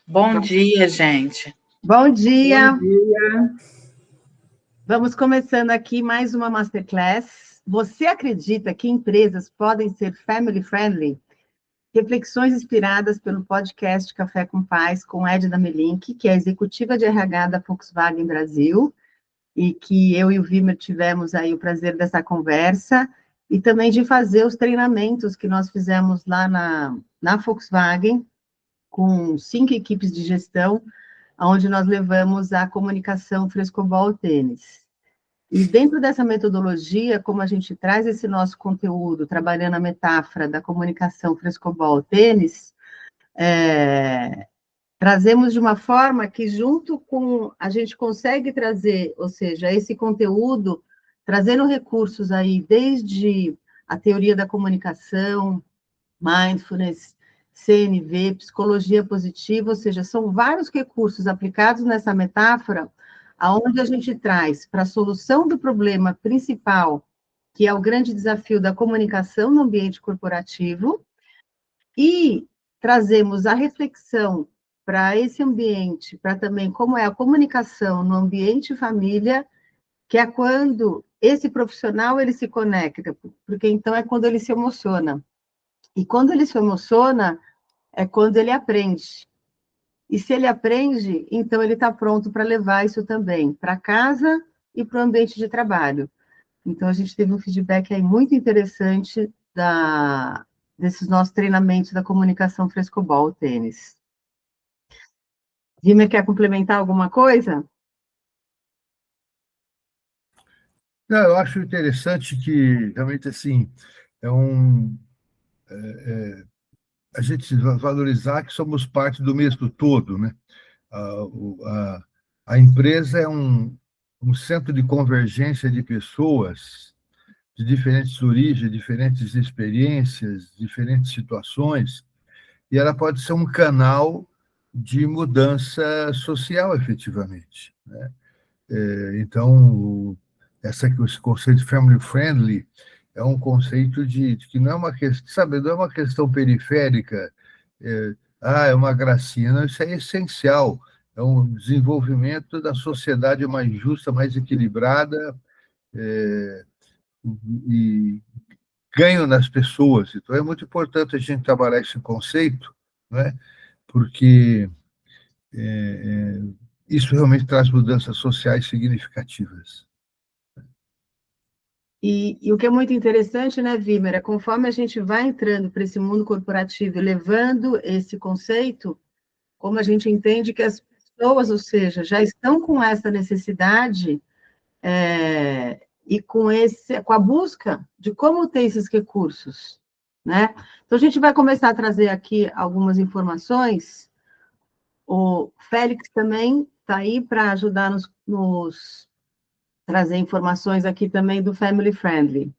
Bom dia, gente. Bom dia! Bom dia! Vamos começando aqui mais uma Masterclass. Você acredita que empresas podem ser family friendly? Reflexões inspiradas pelo podcast Café com Paz, com Edna Melink, que é executiva de RH da Volkswagen Brasil, e que eu e o Vimer tivemos aí o prazer dessa conversa, e também de fazer os treinamentos que nós fizemos lá na Volkswagen, com 5 equipes de gestão, onde nós levamos a comunicação frescobol-tênis. E dentro dessa metodologia, como a gente traz esse nosso conteúdo, trabalhando a metáfora da comunicação frescobol-tênis, trazemos de uma forma que, junto com, a gente consegue trazer, ou seja, esse conteúdo, trazendo recursos aí, desde a teoria da comunicação, mindfulness, CNV, psicologia positiva, ou seja, são vários recursos aplicados nessa metáfora, aonde a gente traz para a solução do problema principal, que é o grande desafio da comunicação no ambiente corporativo, e trazemos a reflexão para esse ambiente, para também como é a comunicação no ambiente família, que é quando esse profissional ele se conecta, porque então é quando ele se emociona. E quando ele se emociona, é quando ele aprende. E se ele aprende, então ele está pronto para levar isso também para casa e para o ambiente de trabalho. Então, a gente teve um feedback aí muito interessante desses nossos treinamentos da comunicação frescobol, tênis. Vimer, quer complementar alguma coisa? Não, eu acho interessante que, realmente, assim, a gente valorizar que somos parte do mesmo todo, né? A empresa é um centro de convergência de pessoas de diferentes origens, diferentes experiências, diferentes situações, e ela pode ser um canal de mudança social, efetivamente, né? Então, esse conceito de family friendly é um conceito de que não é uma questão, sabe, não é uma questão periférica, é uma gracinha, não, isso é essencial, é um desenvolvimento da sociedade mais justa, mais equilibrada, e ganho nas pessoas. Então, é muito importante a gente trabalhar esse conceito, né? Porque isso realmente traz mudanças sociais significativas. E o que é muito interessante, né, Vimer, é conforme a gente vai entrando para esse mundo corporativo e levando esse conceito, como a gente entende que as pessoas, ou seja, já estão com essa necessidade e com a busca de como ter esses recursos, né? Então, a gente vai começar a trazer aqui algumas informações. O Félix também está aí para ajudar nos trazer informações aqui também do Family Friendly.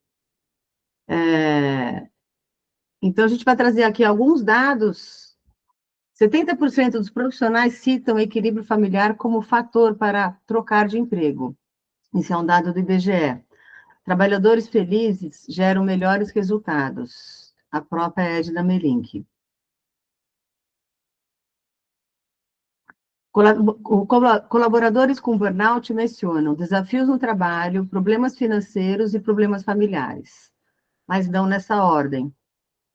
Então, a gente vai trazer aqui alguns dados. 70% dos profissionais citam o equilíbrio familiar como fator para trocar de emprego. Isso é um dado do IBGE. Trabalhadores felizes geram melhores resultados. A própria Edna Melink. Colaboradores com burnout mencionam desafios no trabalho, problemas financeiros e problemas familiares, mas não nessa ordem.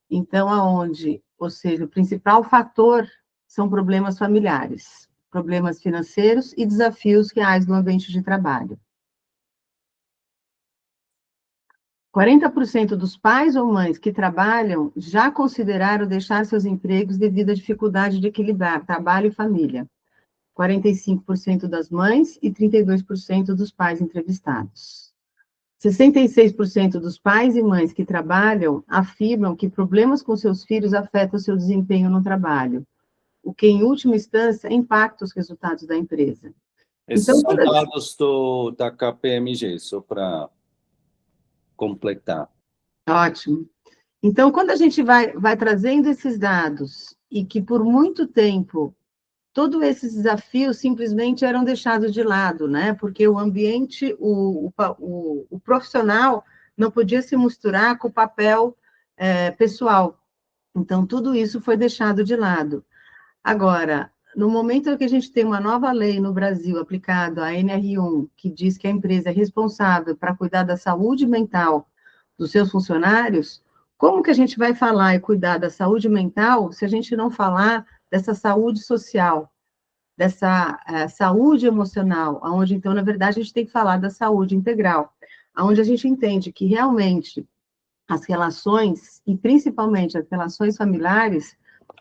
Então, ou seja, o principal fator são problemas familiares, problemas financeiros e desafios reais no ambiente de trabalho. 40% dos pais ou mães que trabalham já consideraram deixar seus empregos devido à dificuldade de equilibrar trabalho e família. 45% das mães e 32% dos pais entrevistados. 66% dos pais e mães que trabalham afirmam que problemas com seus filhos afetam seu desempenho no trabalho, o que, em última instância, impacta os resultados da empresa. Esses são dados da KPMG, só para completar. Ótimo. Então, quando a gente vai trazendo esses dados, e que por muito tempo todos esses desafios simplesmente eram deixados de lado, né? Porque o ambiente, o profissional não podia se misturar com o papel pessoal. Então, tudo isso foi deixado de lado. Agora, no momento que a gente tem uma nova lei no Brasil aplicada, a NR1, que diz que a empresa é responsável para cuidar da saúde mental dos seus funcionários, como que a gente vai falar e cuidar da saúde mental se a gente não falar dessa saúde social, dessa saúde emocional, onde, então, na verdade, a gente tem que falar da saúde integral, onde a gente entende que realmente as relações, e principalmente as relações familiares,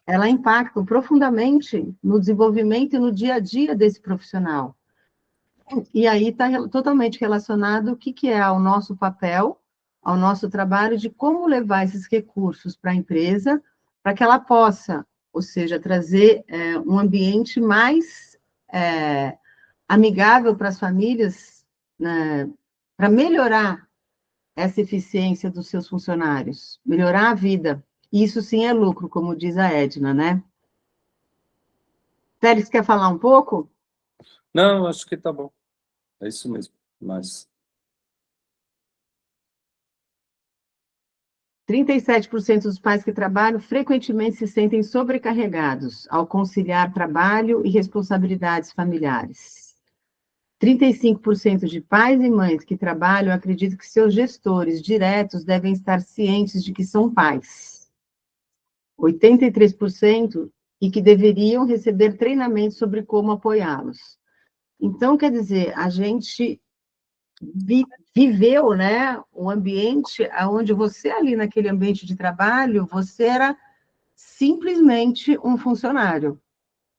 ela impactam profundamente no desenvolvimento e no dia a dia desse profissional. E aí está totalmente relacionado o que é o nosso papel, ao nosso trabalho, de como levar esses recursos para a empresa, para que ela possa, ou seja, trazer um ambiente mais amigável para as famílias, né, para melhorar essa eficiência dos seus funcionários, melhorar a vida. Isso sim é lucro, como diz a Edna, né? Félix, quer falar um pouco? Não, acho que tá bom. É isso mesmo. Mas 37% dos pais que trabalham frequentemente se sentem sobrecarregados ao conciliar trabalho e responsabilidades familiares. 35% de pais e mães que trabalham acreditam que seus gestores diretos devem estar cientes de que são pais. 83% e que deveriam receber treinamento sobre como apoiá-los. Então, quer dizer, a gente viveu, né, um ambiente onde você ali naquele ambiente de trabalho, você era simplesmente um funcionário,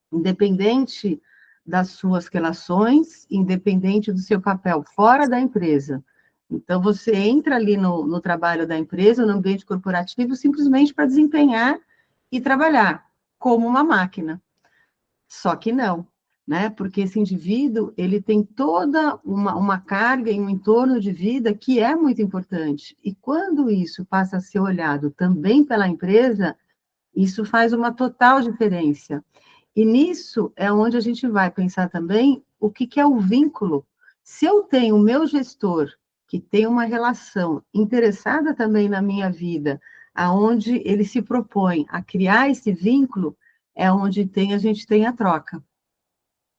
independente das suas relações, independente do seu papel fora da empresa. Então, você entra ali no trabalho da empresa, no ambiente corporativo, simplesmente para desempenhar e trabalhar como uma máquina. Só que não, né? Porque esse indivíduo, ele tem toda uma carga e um entorno de vida que é muito importante. E quando isso passa a ser olhado também pela empresa, isso faz uma total diferença. E nisso é onde a gente vai pensar também o que é o vínculo. Se eu tenho o meu gestor, que tem uma relação interessada também na minha vida, aonde ele se propõe a criar esse vínculo, é onde a gente tem a troca,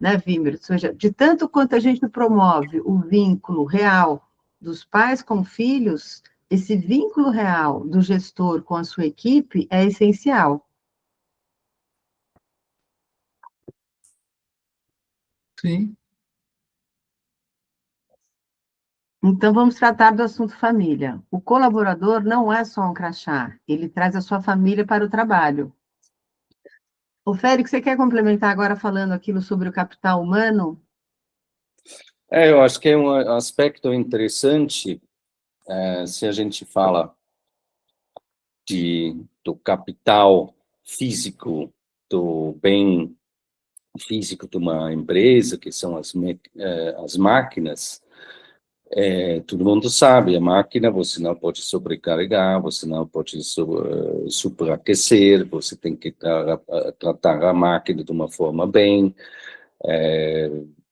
né, Wimmer? Ou seja, de tanto quanto a gente promove o vínculo real dos pais com filhos, esse vínculo real do gestor com a sua equipe é essencial. Sim. Então, vamos tratar do assunto família. O colaborador não é só um crachá, ele traz a sua família para o trabalho. O Félix, você quer complementar agora falando aquilo sobre o capital humano? eu acho que é um aspecto interessante, se a gente fala do capital físico, do bem físico de uma empresa, que são as máquinas. Todo mundo sabe, a máquina você não pode sobrecarregar, você não pode superaquecer, você tem que tratar a máquina de uma forma bem,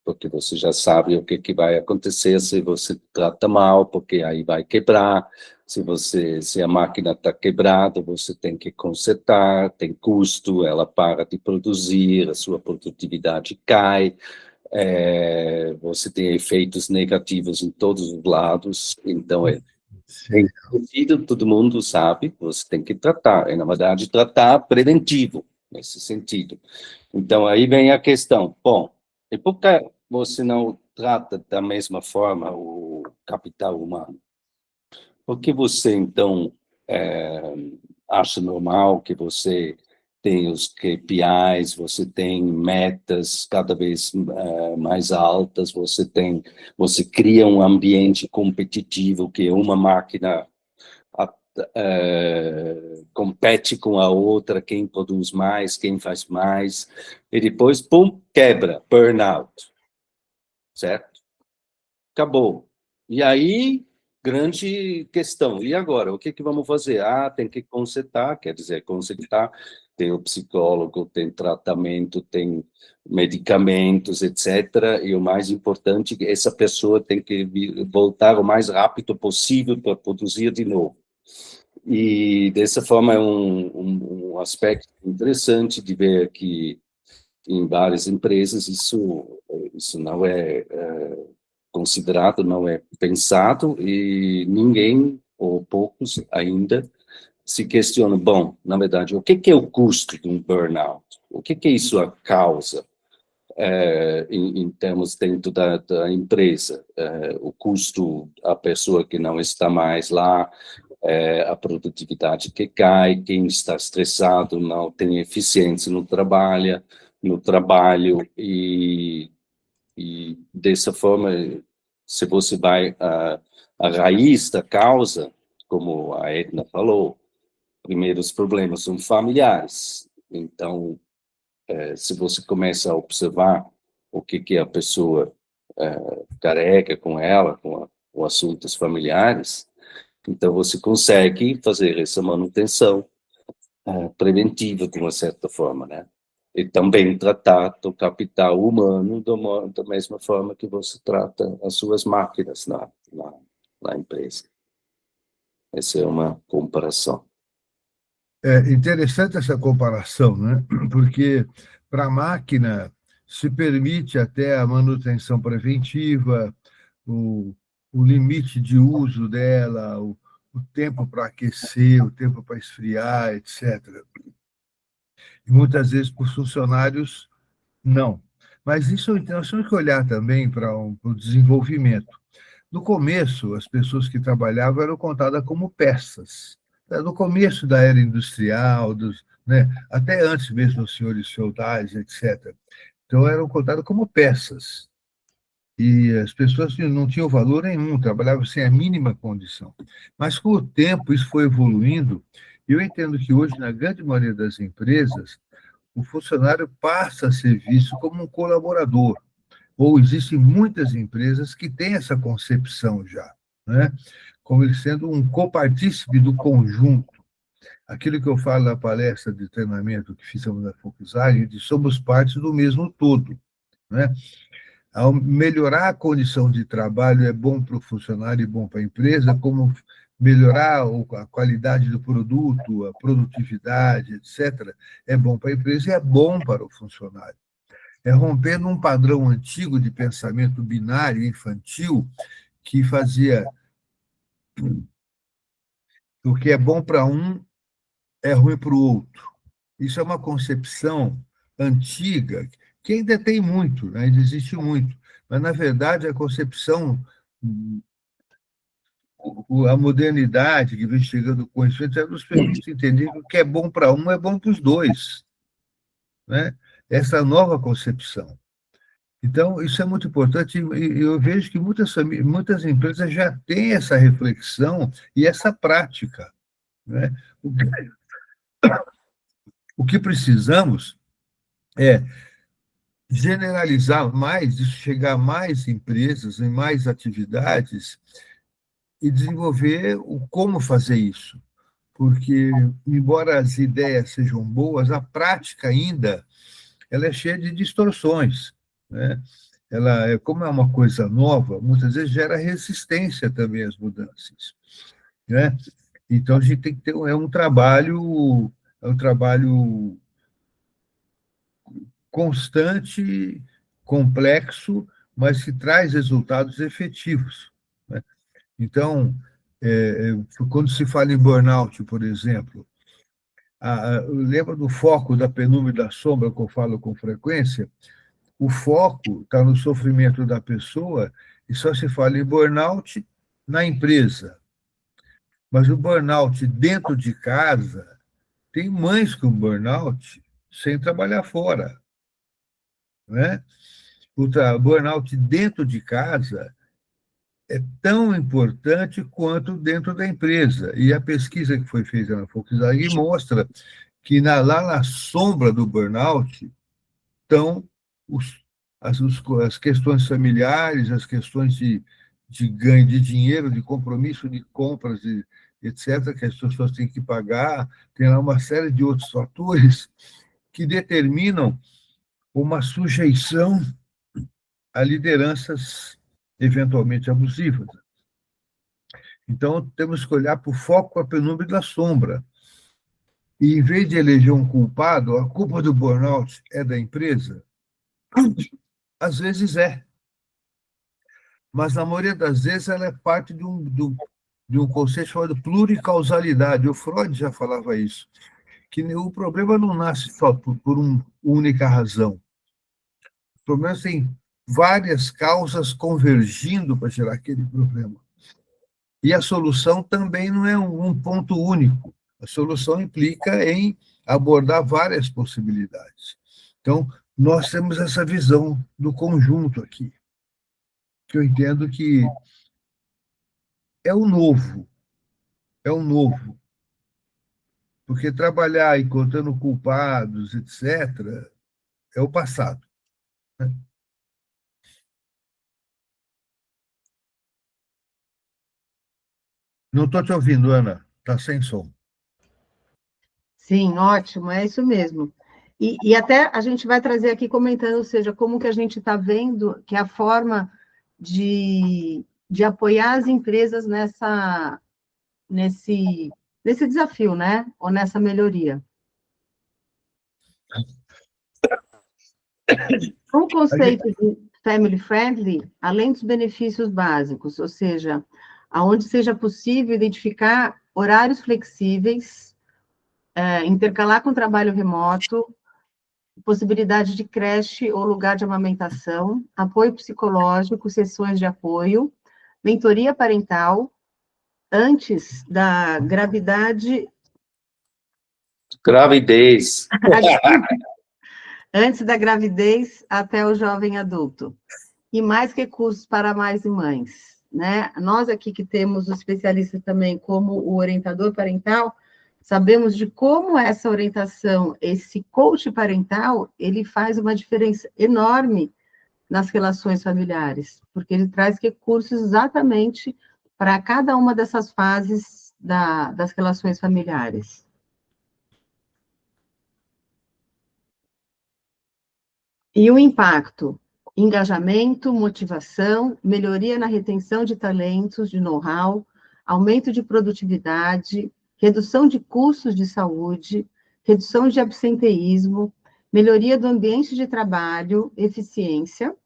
porque você já sabe o que vai acontecer se você trata mal, porque aí vai quebrar. Se a máquina está quebrada, você tem que consertar, tem custo, ela para de produzir, a sua produtividade cai. Você tem efeitos negativos em todos os lados, então tem sentido, todo mundo sabe, você tem que tratar, na verdade, tratar preventivo, nesse sentido. Então, aí vem a questão, bom, e por que você não trata da mesma forma o capital humano? Por que você, então, acha normal que você tem os KPIs, você tem metas cada vez mais altas, você cria um ambiente competitivo que uma máquina compete com a outra, quem produz mais, quem faz mais, e depois, pum, quebra, burnout, certo? Acabou. E aí, grande questão, e agora, o que vamos fazer? Tem que consertar, quer dizer, consertar, tem o psicólogo, tem tratamento, tem medicamentos, etc., e o mais importante, essa pessoa tem que voltar o mais rápido possível para produzir de novo. E dessa forma é um aspecto interessante de ver que em várias empresas isso não é considerado, não é pensado, e ninguém, ou poucos ainda, se questionam, bom, na verdade, o que é o custo de um burnout? O que é isso a causa? Em termos dentro da empresa, o custo, a pessoa que não está mais lá, a produtividade que cai, quem está estressado não tem eficiência no trabalho, e dessa forma, se você vai à raiz da causa, como a Edna falou, primeiro os problemas são familiares. Então, se você começa a observar o que a pessoa carrega com ela, com assuntos familiares, então você consegue fazer essa manutenção preventiva, de uma certa forma, né? E também tratar do capital humano da mesma forma que você trata as suas máquinas na empresa. Essa é uma comparação. É interessante essa comparação, né? Porque para a máquina se permite até a manutenção preventiva, o, o limite de uso dela, o tempo para aquecer, o tempo para esfriar, etc. E muitas vezes para os funcionários, não. Mas isso nós temos que olhar também para o desenvolvimento. No começo, as pessoas que trabalhavam eram contadas como peças. No começo da era industrial, né, até antes mesmo dos senhores feudais, etc. Então, eram contadas como peças. E as pessoas não tinham valor nenhum, trabalhavam sem a mínima condição. Mas, com o tempo, isso foi evoluindo. E eu entendo que hoje, na grande maioria das empresas, o funcionário passa a ser visto como um colaborador, ou existem muitas empresas que têm essa concepção já, né? Como ele sendo um copartícipe do conjunto. Aquilo que eu falo na palestra de treinamento que fizemos na Volkswagen, de somos parte do mesmo todo, né? Ao melhorar a condição de trabalho é bom para o funcionário e bom para a empresa, como melhorar a qualidade do produto, a produtividade, etc., é bom para a empresa e é bom para o funcionário. É rompendo um padrão antigo de pensamento binário infantil que fazia o que é bom para um é ruim para o outro. Isso é uma concepção antiga que ainda tem muito, né? Ainda existe muito, mas, na verdade, a concepção, a modernidade que vem chegando com isso, nos permite entender que o que é bom para um é bom para os dois, né? Essa nova concepção. Então, isso é muito importante, e eu vejo que muitas empresas já têm essa reflexão e essa prática, né? O que precisamos é generalizar mais, chegar a mais empresas, em mais atividades, e desenvolver o como fazer isso. Porque, embora as ideias sejam boas, a prática ainda ela é cheia de distorções, né? Ela, como é uma coisa nova, muitas vezes gera resistência também às mudanças, né? Então, a gente tem que ter um trabalho constante, complexo, mas que traz resultados efetivos, né? Então, quando se fala em burnout, por exemplo, lembra do foco da penumbra e da sombra que eu falo com frequência? O foco está no sofrimento da pessoa e só se fala em burnout na empresa. Mas o burnout dentro de casa, tem mães com burnout sem trabalhar fora, né? O burnout dentro de casa é tão importante quanto dentro da empresa. E a pesquisa que foi feita na Volkswagen mostra que lá na sombra do burnout estão as questões familiares, as questões de ganho de dinheiro, de compromisso de compras, etc., que as pessoas têm que pagar, tem lá uma série de outros fatores que determinam uma sujeição a lideranças eventualmente abusivas. Então, temos que olhar para o foco, a penumbra e da sombra. e em vez de eleger um culpado, a culpa do burnout é da empresa? Às vezes é, mas na maioria das vezes ela é parte de um conceito chamado pluricausalidade. O Freud já falava isso, que o problema não nasce só por uma única razão. O problema tem várias causas convergindo para gerar aquele problema. E a solução também não é um ponto único. A solução implica em abordar várias possibilidades. Então, nós temos essa visão do conjunto aqui, que eu entendo que é o novo, porque trabalhar encontrando culpados, etc., é o passado. Né? Não estou te ouvindo, Ana, está sem som. Sim, ótimo, é isso mesmo. E até a gente vai trazer aqui comentando, ou seja, como que a gente está vendo que é a forma de apoiar as empresas nesse desafio, né? Ou nessa melhoria. O conceito de family friendly, além dos benefícios básicos, ou seja, aonde seja possível identificar horários flexíveis, intercalar com trabalho remoto, possibilidade de creche ou lugar de amamentação, apoio psicológico, sessões de apoio, mentoria parental, antes da gravidez. Antes da gravidez até o jovem adulto. E mais recursos para mais mães, né? Nós aqui que temos os especialistas também como o orientador parental, sabemos de como essa orientação, esse coach parental, ele faz uma diferença enorme nas relações familiares, porque ele traz recursos exatamente para cada uma dessas fases das relações familiares. E o impacto? Engajamento, motivação, melhoria na retenção de talentos, de know-how, aumento de produtividade, redução de custos de saúde, redução de absenteísmo, melhoria do ambiente de trabalho, eficiência,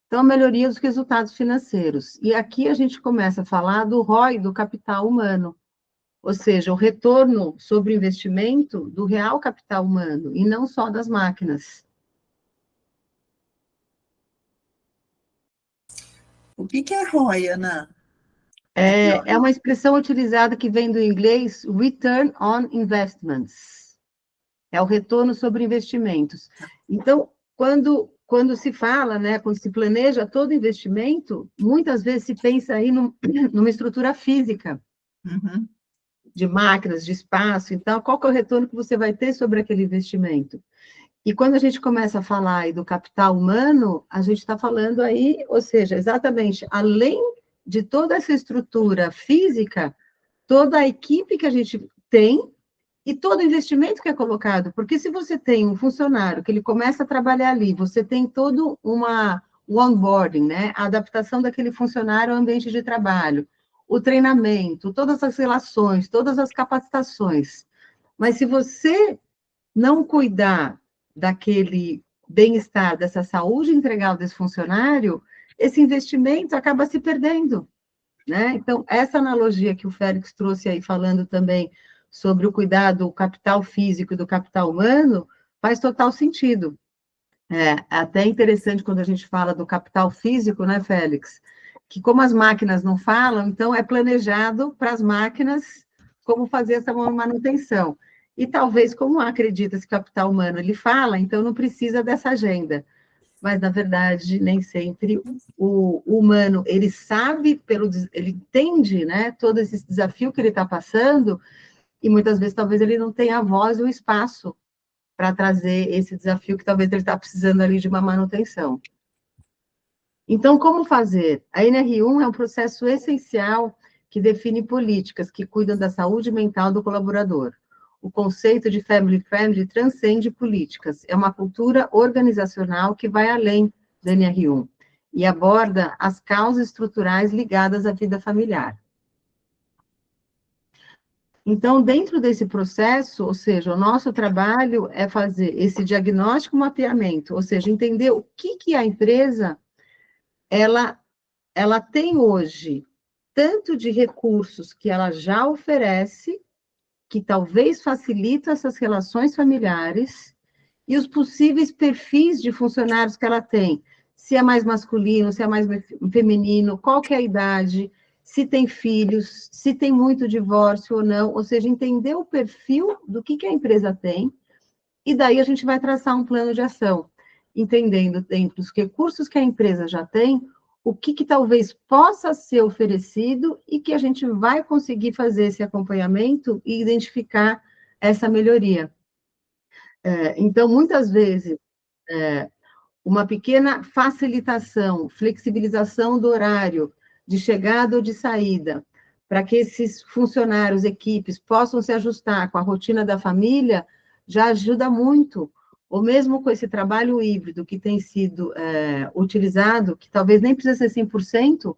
então, melhoria dos resultados financeiros. E aqui a gente começa a falar do ROI, do capital humano, ou seja, o retorno sobre o investimento do real capital humano, e não só das máquinas. O que é ROI, Ana? É uma expressão utilizada que vem do inglês Return on Investments. É o retorno sobre investimentos. Então, quando se fala, né, quando se planeja todo investimento, muitas vezes se pensa aí numa estrutura física, de máquinas, de espaço. Então, qual que é o retorno que você vai ter sobre aquele investimento? E quando a gente começa a falar aí do capital humano, a gente está falando aí, ou seja, exatamente, além de toda essa estrutura física, toda a equipe que a gente tem e todo o investimento que é colocado. Porque se você tem um funcionário que ele começa a trabalhar ali, você tem todo o onboarding, né? A adaptação daquele funcionário ao ambiente de trabalho, o treinamento, todas as relações, todas as capacitações. Mas se você não cuidar daquele bem-estar, dessa saúde integral desse funcionário, esse investimento acaba se perdendo, né? Então, essa analogia que o Félix trouxe aí, falando também sobre o cuidado do capital físico e do capital humano, faz total sentido. É até interessante quando a gente fala do capital físico, né, Félix? Que como as máquinas não falam, então é planejado para as máquinas como fazer essa manutenção. E talvez, como acredita-se que o capital humano ele fala, então não precisa dessa agenda. Mas, na verdade, nem sempre o humano, ele sabe, ele entende, né, todo esse desafio que ele está passando, e muitas vezes talvez ele não tenha a voz e o espaço para trazer esse desafio que talvez ele está precisando ali de uma manutenção. Então, como fazer? A NR1 é um processo essencial que define políticas que cuidam da saúde mental do colaborador. O conceito de family friendly transcende políticas, é uma cultura organizacional que vai além da NR1 e aborda as causas estruturais ligadas à vida familiar. Então, dentro desse processo, ou seja, o nosso trabalho é fazer esse diagnóstico, mapeamento, ou seja, entender o que a empresa ela tem hoje, tanto de recursos que ela já oferece, que talvez facilitam essas relações familiares, e os possíveis perfis de funcionários que ela tem, se é mais masculino, se é mais feminino, qual que é a idade, se tem filhos, se tem muito divórcio ou não, ou seja, entender o perfil do que a empresa tem, e daí a gente vai traçar um plano de ação, entendendo dentro dos recursos que a empresa já tem, o que talvez possa ser oferecido e que a gente vai conseguir fazer esse acompanhamento e identificar essa melhoria. Então, muitas vezes, uma pequena facilitação, flexibilização do horário de chegada ou de saída, para que esses funcionários, equipes, possam se ajustar com a rotina da família, já ajuda muito. Ou mesmo com esse trabalho híbrido que tem sido utilizado, que talvez nem precisa ser 100%,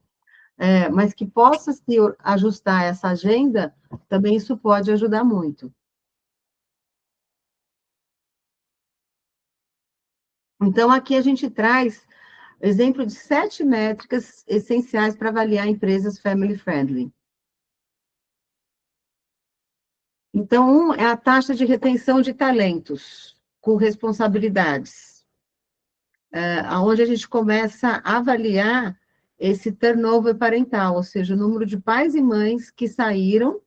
mas que possa se ajustar essa agenda, também isso pode ajudar muito. Então, aqui a gente traz exemplo de 7 métricas essenciais para avaliar empresas family friendly. Então, é a taxa de retenção de talentos com responsabilidades, onde a gente começa a avaliar esse turnover parental, ou seja, o número de pais e mães que saíram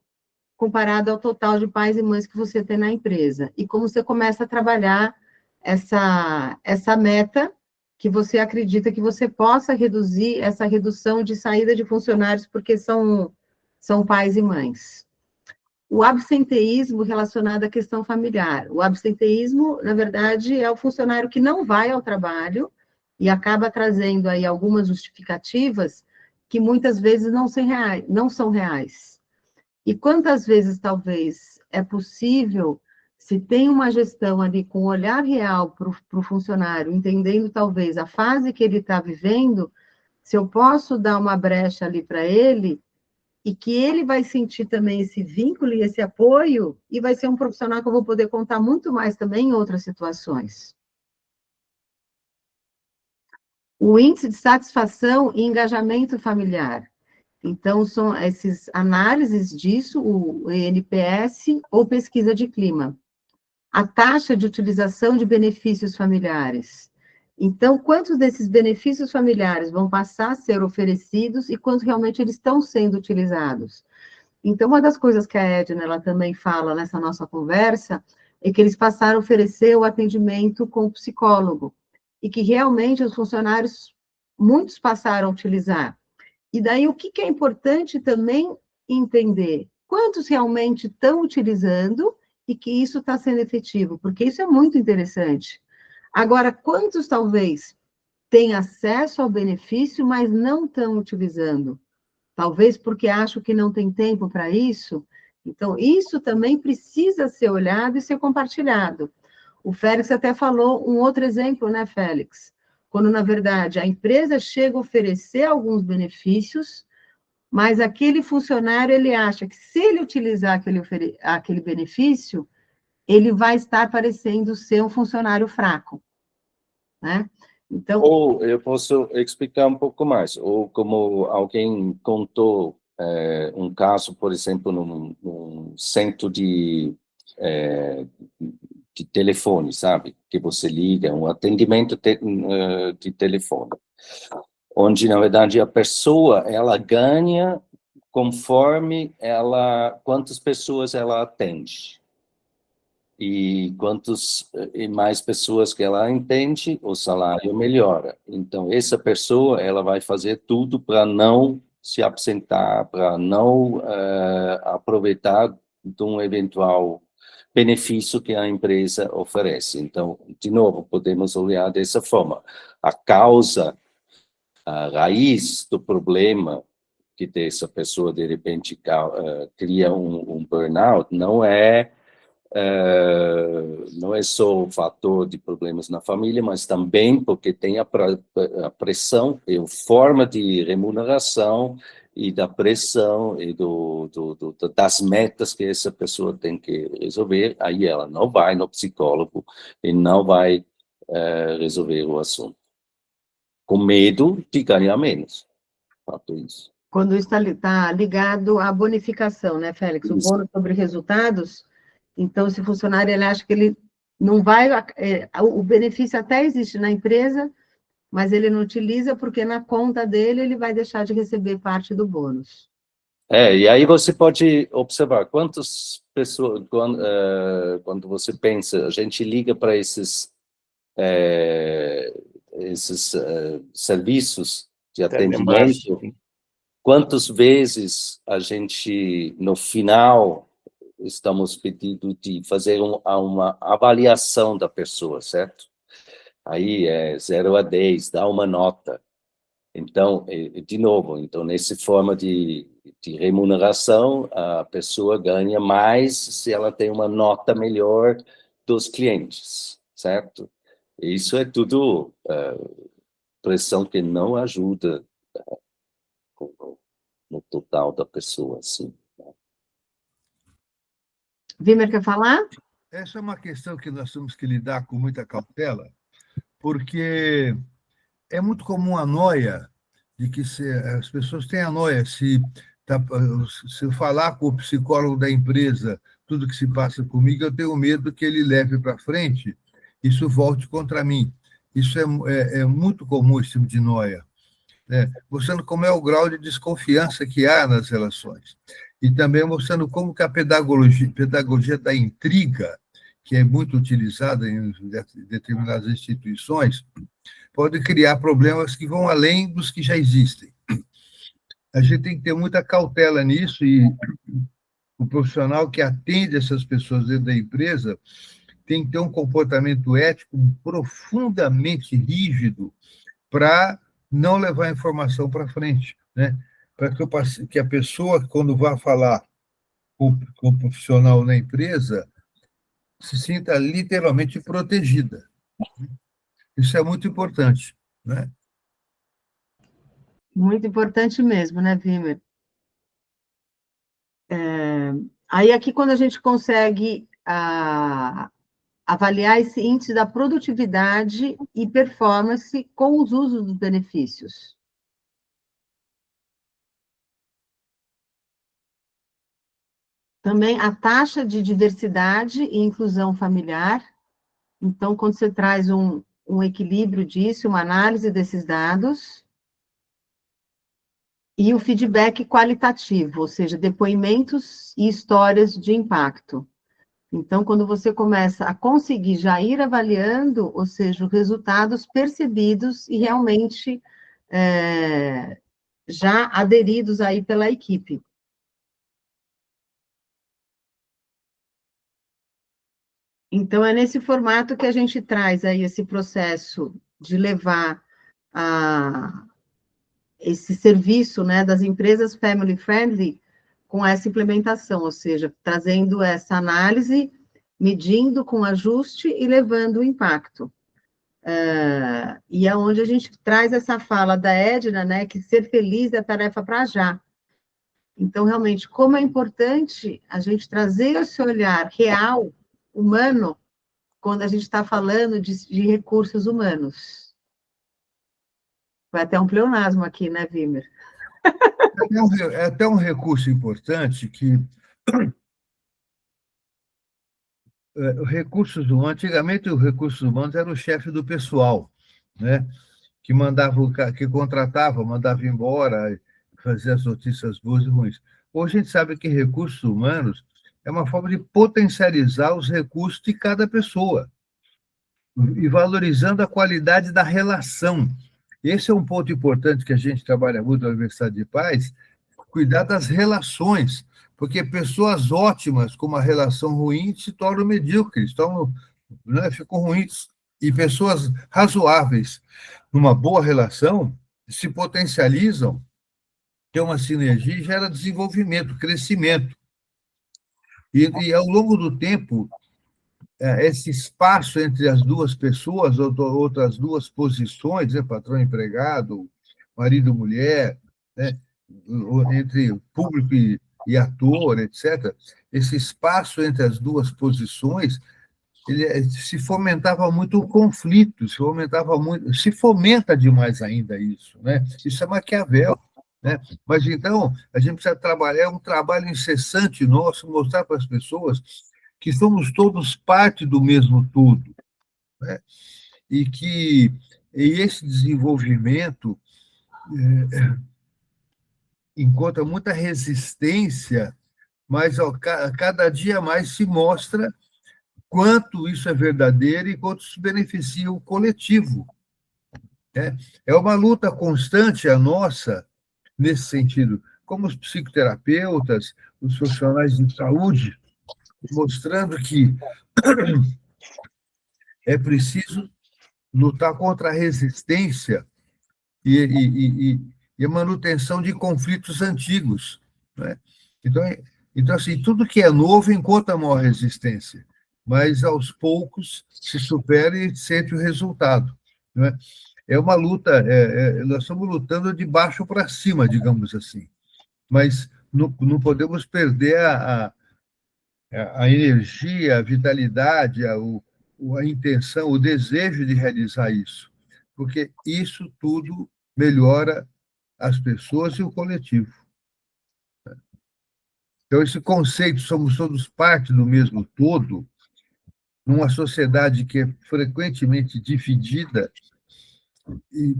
comparado ao total de pais e mães que você tem na empresa. E como você começa a trabalhar essa meta que você acredita que você possa reduzir essa redução de saída de funcionários porque são pais e mães. O absenteísmo relacionado à questão familiar. O absenteísmo, na verdade, é o funcionário que não vai ao trabalho e acaba trazendo aí algumas justificativas que muitas vezes não são reais. E quantas vezes, talvez, é possível, se tem uma gestão ali com um olhar real para o funcionário, entendendo, talvez, a fase que ele está vivendo, se eu posso dar uma brecha ali para ele, e que ele vai sentir também esse vínculo e esse apoio, e vai ser um profissional que eu vou poder contar muito mais também em outras situações. O índice de satisfação e engajamento familiar. Então, são essas análises disso, o NPS ou pesquisa de clima. A taxa de utilização de benefícios familiares. Então, quantos desses benefícios familiares vão passar a ser oferecidos e quantos realmente eles estão sendo utilizados? Então, uma das coisas que a Edna, ela também fala nessa nossa conversa, é que eles passaram a oferecer o atendimento com o psicólogo, e que realmente os funcionários, muitos passaram a utilizar. E daí, o que é importante também entender? Quantos realmente estão utilizando e que isso está sendo efetivo? Porque isso é muito interessante. Agora, quantos talvez têm acesso ao benefício, mas não estão utilizando? Talvez porque acham que não tem tempo para isso. Então, isso também precisa ser olhado e ser compartilhado. O Félix até falou um outro exemplo, né, Félix? Quando, na verdade, a empresa chega a oferecer alguns benefícios, mas aquele funcionário, ele acha que se ele utilizar aquele benefício, ele vai estar parecendo ser um funcionário fraco, né? Então... Ou eu posso explicar um pouco mais, ou como alguém contou um caso, por exemplo, num centro de telefone, sabe? Que você liga, um atendimento de telefone, onde, na verdade, a pessoa, ela ganha conforme quantas pessoas ela atende. E mais pessoas que ela atende, o salário melhora. Então, essa pessoa, ela vai fazer tudo para não se absentar, para não aproveitar de um eventual benefício que a empresa oferece. Então, de novo, podemos olhar dessa forma. A raiz do problema que essa pessoa, de repente, cria um burnout, não é só o fator de problemas na família, mas também porque tem a pressão e a forma de remuneração e da pressão e das metas que essa pessoa tem que resolver, aí ela não vai no psicólogo e não vai resolver o assunto. Com medo de ganhar menos. Fato isso. Quando está ligado à bonificação, né, Félix? O Isso. bônus sobre resultados. Então, se o funcionário ele acha que ele não vai... o benefício até existe na empresa, mas ele não utiliza porque na conta dele ele vai deixar de receber parte do bônus. E aí você pode observar quantas pessoas, quando você pensa, a gente liga para esses serviços de atendimento, quantas vezes a gente, no final, estamos pedindo de fazer uma avaliação da pessoa, certo? Aí é 0 a 10, dá uma nota. Então, de novo, então, nessa forma de remuneração, a pessoa ganha mais se ela tem uma nota melhor dos clientes, certo? Isso é tudo pressão que não ajuda no total da pessoa, assim. Wimmer, quer falar? Essa é uma questão que nós temos que lidar com muita cautela, porque é muito comum a noia de que as pessoas têm a noia, se eu falar com o psicólogo da empresa tudo que se passa comigo, eu tenho medo que ele leve para frente, isso volte contra mim. Isso é muito comum, esse tipo de noia, né? Mostrando como é o grau de desconfiança que há nas relações. E também mostrando como que a pedagogia da intriga, que é muito utilizada em determinadas instituições, pode criar problemas que vão além dos que já existem. A gente tem que ter muita cautela nisso, e o profissional que atende essas pessoas dentro da empresa tem que ter um comportamento ético profundamente rígido para não levar a informação para frente, né? Para que a pessoa, quando vá falar com o profissional na empresa, se sinta literalmente protegida. Isso é muito importante, né? Muito importante mesmo, né, Wimmer? Aí aqui, quando a gente consegue avaliar esse índice da produtividade e performance com os usos dos benefícios. Também a taxa de diversidade e inclusão familiar. Então, quando você traz um equilíbrio disso, uma análise desses dados, e o feedback qualitativo, ou seja, depoimentos e histórias de impacto. Então, quando você começa a conseguir já ir avaliando, ou seja, os resultados percebidos e realmente já aderidos aí pela equipe. Então, é nesse formato que a gente traz aí esse processo de levar esse serviço, né, das empresas family friendly com essa implementação, ou seja, trazendo essa análise, medindo com ajuste e levando o impacto. E é onde a gente traz essa fala da Edna, né, que ser feliz é tarefa para já. Então, realmente, como é importante a gente trazer esse olhar real, humano, quando a gente está falando de recursos humanos. Vai até um pleonasmo aqui, né, Wimmer? É até um recurso importante que antigamente os recursos humanos eram o chefe do pessoal, né? Que que contratava, mandava embora, fazia as notícias boas e ruins. Hoje a gente sabe que recursos humanos é uma forma de potencializar os recursos de cada pessoa e valorizando a qualidade da relação. Esse é um ponto importante que a gente trabalha muito na Universidade de Paz, cuidar das relações, porque pessoas ótimas com uma relação ruim se tornam medíocres, ficam ruins. E pessoas razoáveis, numa boa relação, se potencializam, tem uma sinergia e gera desenvolvimento, crescimento. E ao longo do tempo, esse espaço entre as duas pessoas, outras duas posições, né, patrão e empregado, marido e mulher, né, entre público e ator, etc., esse espaço entre as duas posições, se fomentava muito o conflito, se fomenta demais ainda isso, né? Isso é Maquiavel, né? Mas então a gente precisa trabalhar, é um trabalho incessante nosso, mostrar para as pessoas que somos todos parte do mesmo tudo, né? E esse desenvolvimento encontra muita resistência, mas cada dia mais se mostra quanto isso é verdadeiro e quanto isso beneficia o coletivo. Né? É uma luta constante a nossa, nesse sentido, como os psicoterapeutas, os profissionais de saúde, mostrando que é preciso lutar contra a resistência e a manutenção de conflitos antigos. Né? Então, assim, tudo que é novo encontra maior resistência, mas aos poucos se supera e sente o resultado. Né? É uma luta, nós estamos lutando de baixo para cima, digamos assim, mas não podemos perder a energia, a vitalidade, a intenção, o desejo de realizar isso, porque isso tudo melhora as pessoas e o coletivo. Então, esse conceito, somos todos parte do mesmo todo, numa sociedade que é frequentemente dividida, e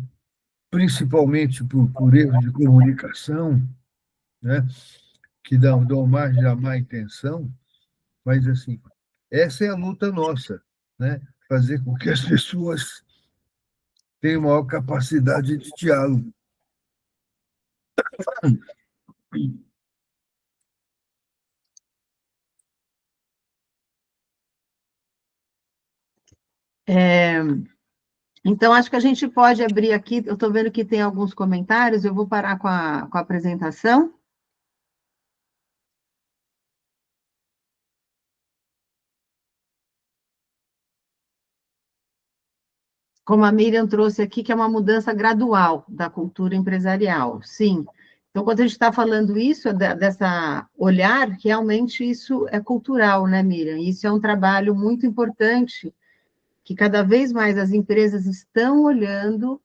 principalmente por erros de comunicação, né, que dão margem à má intenção, mas, assim, essa é a luta nossa, né, fazer com que as pessoas tenham maior capacidade de diálogo. Então, acho que a gente pode abrir aqui, eu estou vendo que tem alguns comentários, eu vou parar com a apresentação. Como a Miriam trouxe aqui, que é uma mudança gradual da cultura empresarial, sim. Então, quando a gente está falando isso, dessa olhar, realmente isso é cultural, né, Miriam? Isso é um trabalho muito importante, que cada vez mais as empresas estão olhando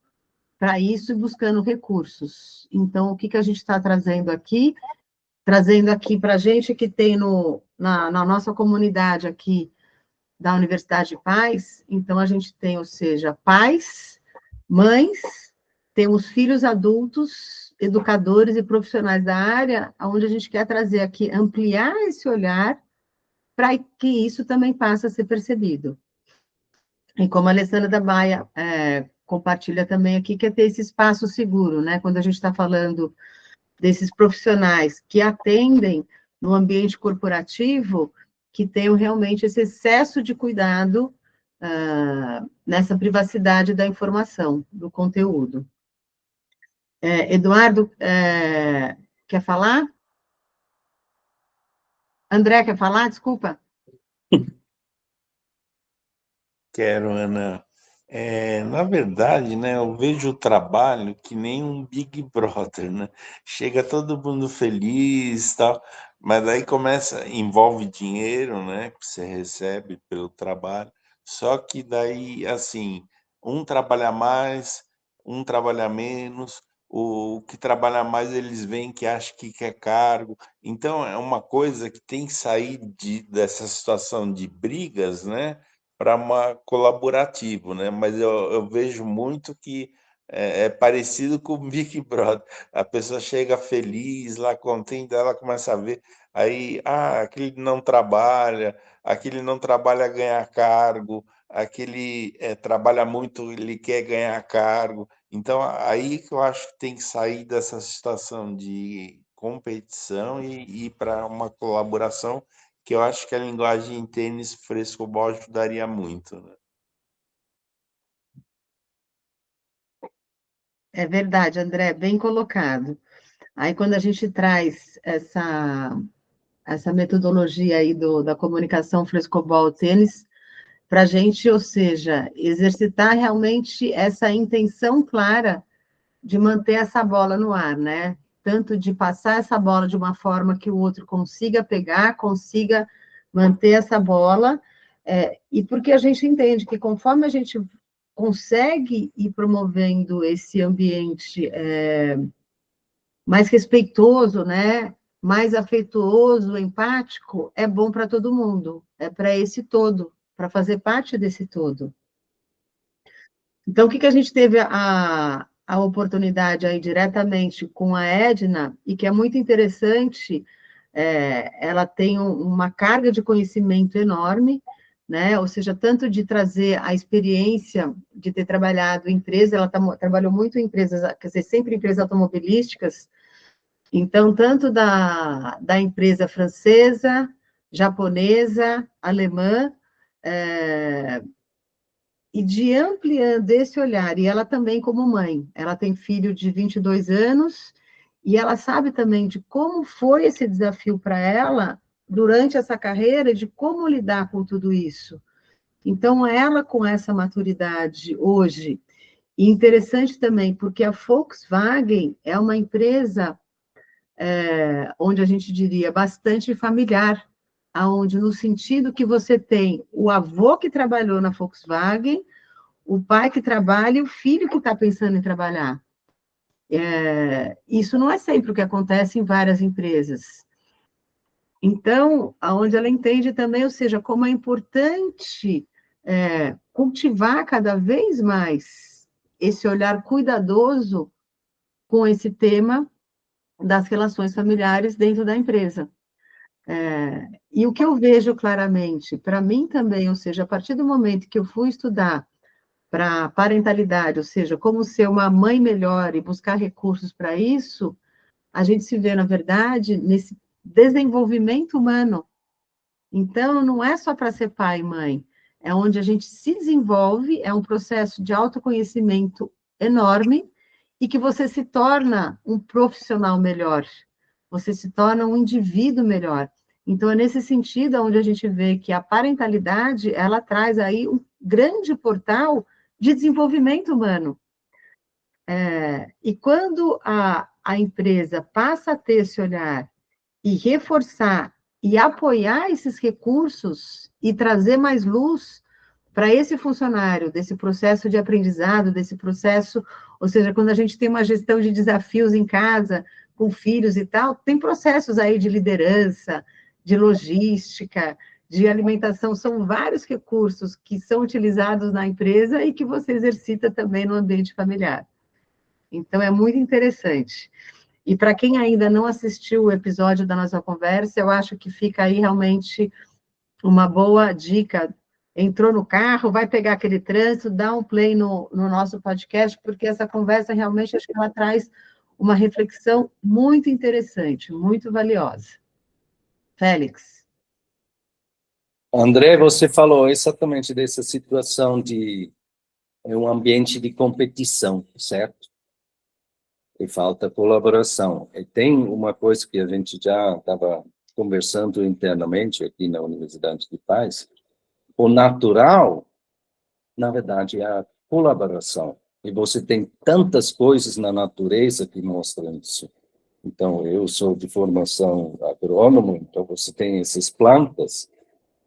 para isso e buscando recursos. Então, o que a gente está trazendo aqui? Trazendo aqui para a gente que tem na nossa comunidade aqui da Universidade de Pais, então a gente tem, ou seja, pais, mães, temos filhos adultos, educadores e profissionais da área, onde a gente quer trazer aqui, ampliar esse olhar para que isso também passe a ser percebido. E como a Alessandra da Baia compartilha também aqui, que é ter esse espaço seguro, né? Quando a gente está falando desses profissionais que atendem no ambiente corporativo, que tenham realmente esse excesso de cuidado nessa privacidade da informação, do conteúdo. Eduardo, quer falar? André, quer falar? Desculpa. Quero, Ana. Na verdade, né, eu vejo o trabalho que nem um Big Brother, né? Chega todo mundo feliz, tal, mas daí envolve dinheiro, né, que você recebe pelo trabalho. Só que daí, assim, um trabalha mais, um trabalha menos. O que trabalha mais eles veem que acha que quer cargo. Então é uma coisa que tem que sair dessa situação de brigas, né? Para uma colaborativo, né? Mas eu vejo muito que é parecido com o Big Brother. A pessoa chega feliz, lá contente, ela começa a ver, aí, aquele não trabalha ganhar cargo, aquele trabalha muito, ele quer ganhar cargo. Então, aí que eu acho que tem que sair dessa situação de competição e ir para uma colaboração, que eu acho que a linguagem tênis frescobol ajudaria muito, né? É verdade, André, bem colocado. Aí, quando a gente traz essa metodologia aí da comunicação frescobol-tênis, para a gente, ou seja, exercitar realmente essa intenção clara de manter essa bola no ar, né? tanto de passar essa bola de uma forma que o outro consiga pegar, consiga manter essa bola, e porque a gente entende que conforme a gente consegue ir promovendo esse ambiente mais respeitoso, né, mais afetuoso, empático, é bom para todo mundo, é para esse todo, para fazer parte desse todo. Então, o que a gente teve a oportunidade aí diretamente com a Edna, e que é muito interessante, ela tem uma carga de conhecimento enorme, né? Ou seja, tanto de trazer a experiência de ter trabalhado em empresa, ela trabalhou muito em empresas, quer dizer, sempre em empresas automobilísticas, então, tanto da empresa francesa, japonesa, alemã, e de ampliando esse olhar, e ela também como mãe, ela tem filho de 22 anos, e ela sabe também de como foi esse desafio para ela durante essa carreira, de como lidar com tudo isso. Então, ela com essa maturidade hoje, e interessante também, porque a Volkswagen é uma empresa onde a gente diria bastante familiar, aonde no sentido que você tem o avô que trabalhou na Volkswagen, o pai que trabalha e o filho que está pensando em trabalhar. Isso não é sempre o que acontece em várias empresas. Então, aonde ela entende também, ou seja, como é importante cultivar cada vez mais esse olhar cuidadoso com esse tema das relações familiares dentro da empresa. E o que eu vejo claramente, para mim também, ou seja, a partir do momento que eu fui estudar para parentalidade, ou seja, como ser uma mãe melhor e buscar recursos para isso, a gente se vê, na verdade, nesse desenvolvimento humano. Então, não é só para ser pai e mãe, é onde a gente se desenvolve, é um processo de autoconhecimento enorme, e que você se torna um profissional melhor, você se torna um indivíduo melhor. Então, é nesse sentido onde a gente vê que a parentalidade, ela traz aí um grande portal de desenvolvimento humano. E quando a empresa passa a ter esse olhar e reforçar e apoiar esses recursos e trazer mais luz para esse funcionário, desse processo de aprendizado, desse processo, ou seja, quando a gente tem uma gestão de desafios em casa, com filhos e tal, tem processos aí de liderança, de logística, de alimentação, são vários recursos que são utilizados na empresa e que você exercita também no ambiente familiar. Então, é muito interessante. E para quem ainda não assistiu o episódio da nossa conversa, eu acho que fica aí realmente uma boa dica. Entrou no carro, vai pegar aquele trânsito, dá um play no nosso podcast, porque essa conversa realmente, acho que ela traz uma reflexão muito interessante, muito valiosa. Félix. André, você falou exatamente dessa situação de um ambiente de competição, certo? E falta colaboração. E tem uma coisa que a gente já estava conversando internamente aqui na Universidade de Paz. O natural, na verdade, é a colaboração. E você tem tantas coisas na natureza que mostram isso. Então, eu sou de formação agrônomo, então você tem essas plantas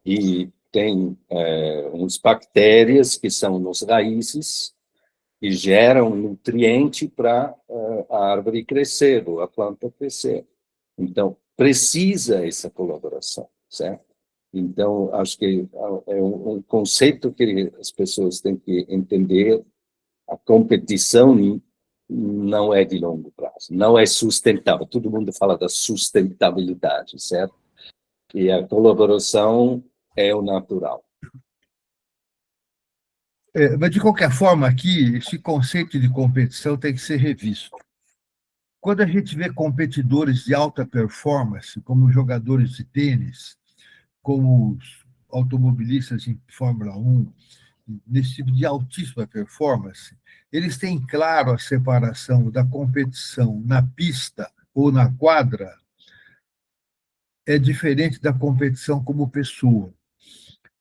e tem uns bactérias que são nas raízes e geram nutriente para a árvore crescer, ou a planta crescer. Então, precisa essa colaboração, certo? Então, acho que é um conceito que as pessoas têm que entender. A competição não é de longo prazo, não é sustentável. Todo mundo fala da sustentabilidade, certo? E a colaboração é o natural. Mas, de qualquer forma, aqui, esse conceito de competição tem que ser revisto. Quando a gente vê competidores de alta performance, como jogadores de tênis, como os automobilistas em Fórmula 1, nesse tipo de altíssima performance, eles têm claro a separação da competição na pista ou na quadra, é diferente da competição como pessoa.